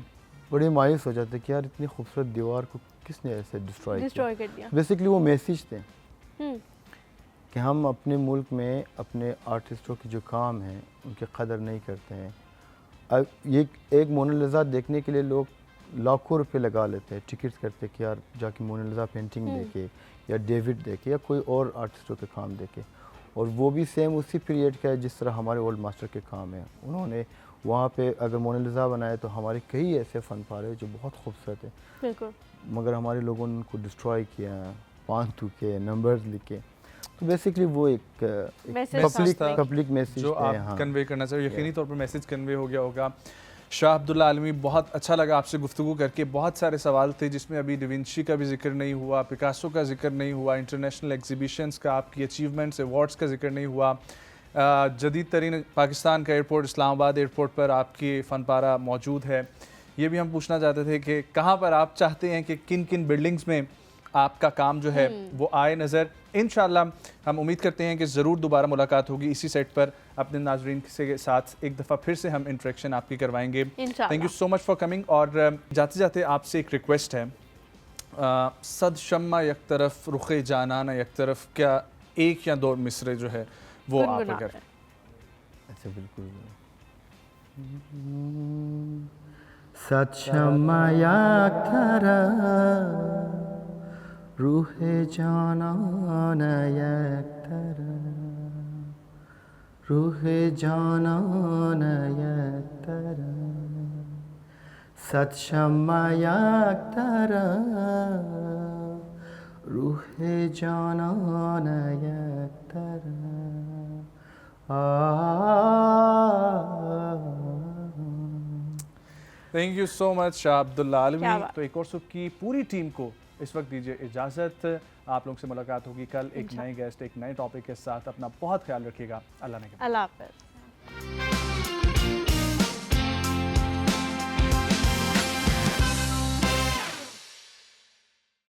बड़े मायूस हो जाते कि यार इतनी खूबसूरत दीवार को किसने ऐसे डिस्ट्रॉय कर दिया। बेसिकली वो मैसेज थे कि हम अपने मुल्क में अपने आर्टिस्टों के जो काम हैं उनकी कदर नहीं करते हैं। अब ये एक मोनालिसा देखने के लिए लोग लाखों रुपए लगा लेते हैं, टिकट्स करते कि यार जाके मोनालिसा पेंटिंग देखे या डेविड देखे या कोई और आर्टिस्टों के काम देखे, और वो भी सेम उसी पीरियड का है जिस तरह हमारे ओल्ड मास्टर के काम हैं। उन्होंने वहाँ पे अगर मोनालिसा बनाए तो हमारे कई ऐसे फ़न पारे जो बहुत खूबसूरत है, बिल्कुल। मगर हमारे लोगों ने उनको डिस्ट्रॉय किया, पान के नंबर्स लिखे। तो बेसिकली वो एक Message था पब्लिक मैसेज जो है। आप हाँ कन्वे करना चाहिए, यकीनी तौर पर मैसेज कन्वे हो गया होगा। शाह अब्दुल्ला आलमी, बहुत अच्छा लगा आपसे गुफ्तगू करके। बहुत सारे सवाल थे जिसमें अभी डिविंची का भी जिक्र नहीं हुआ, पिकासो का जिक्र नहीं हुआ, इंटरनेशनल एग्जीबिशंस का, आपकी अचीवमेंट्स, अवार्ड्स का जिक्र नहीं हुआ। जदीद तरीन पाकिस्तान का एयरपोर्ट इस्लामाबाद एयरपोर्ट पर आपकी फ़न पारा मौजूद है। ये भी हम पूछना चाहते थे कि कहाँ पर आप चाहते हैं कि किन किन बिल्डिंग्स में आपका काम जो है वो आए नज़र। इंशाल्लाह हम उम्मीद करते हैं कि ज़रूर दोबारा मुलाकात होगी इसी सेट पर। अपने नाजरीन के साथ एक दफ़ा फिर से हम इंटरेक्शन आपकी करवाएंगे। Thank you so much for coming. और जाते जाते आपसे एक रिक्वेस्ट है, सद शम्मा एक तरफ रुखे जानाना एक तरफ, क्या एक या दो मिसरे जो है वो आप अगर। अच्छा बिल्कुल। सद शम्मा एक तरफ रूहे जानान एक तरफ, रूहे जानान एक तरफ, सद शम्मा एक तरफ, रूहे जानान एक तरफ। Thank you so much Shah Abdullah आलमी। तो एक और सुख की पूरी टीम को इस वक्त दीजिए इजाज़त। आप लोगों से मुलाकात होगी कल एक नए गेस्ट, एक नए टॉपिक के साथ। अपना बहुत ख्याल रखिएगा। अल्लाह ने। अल्लाह हाफ़िज़।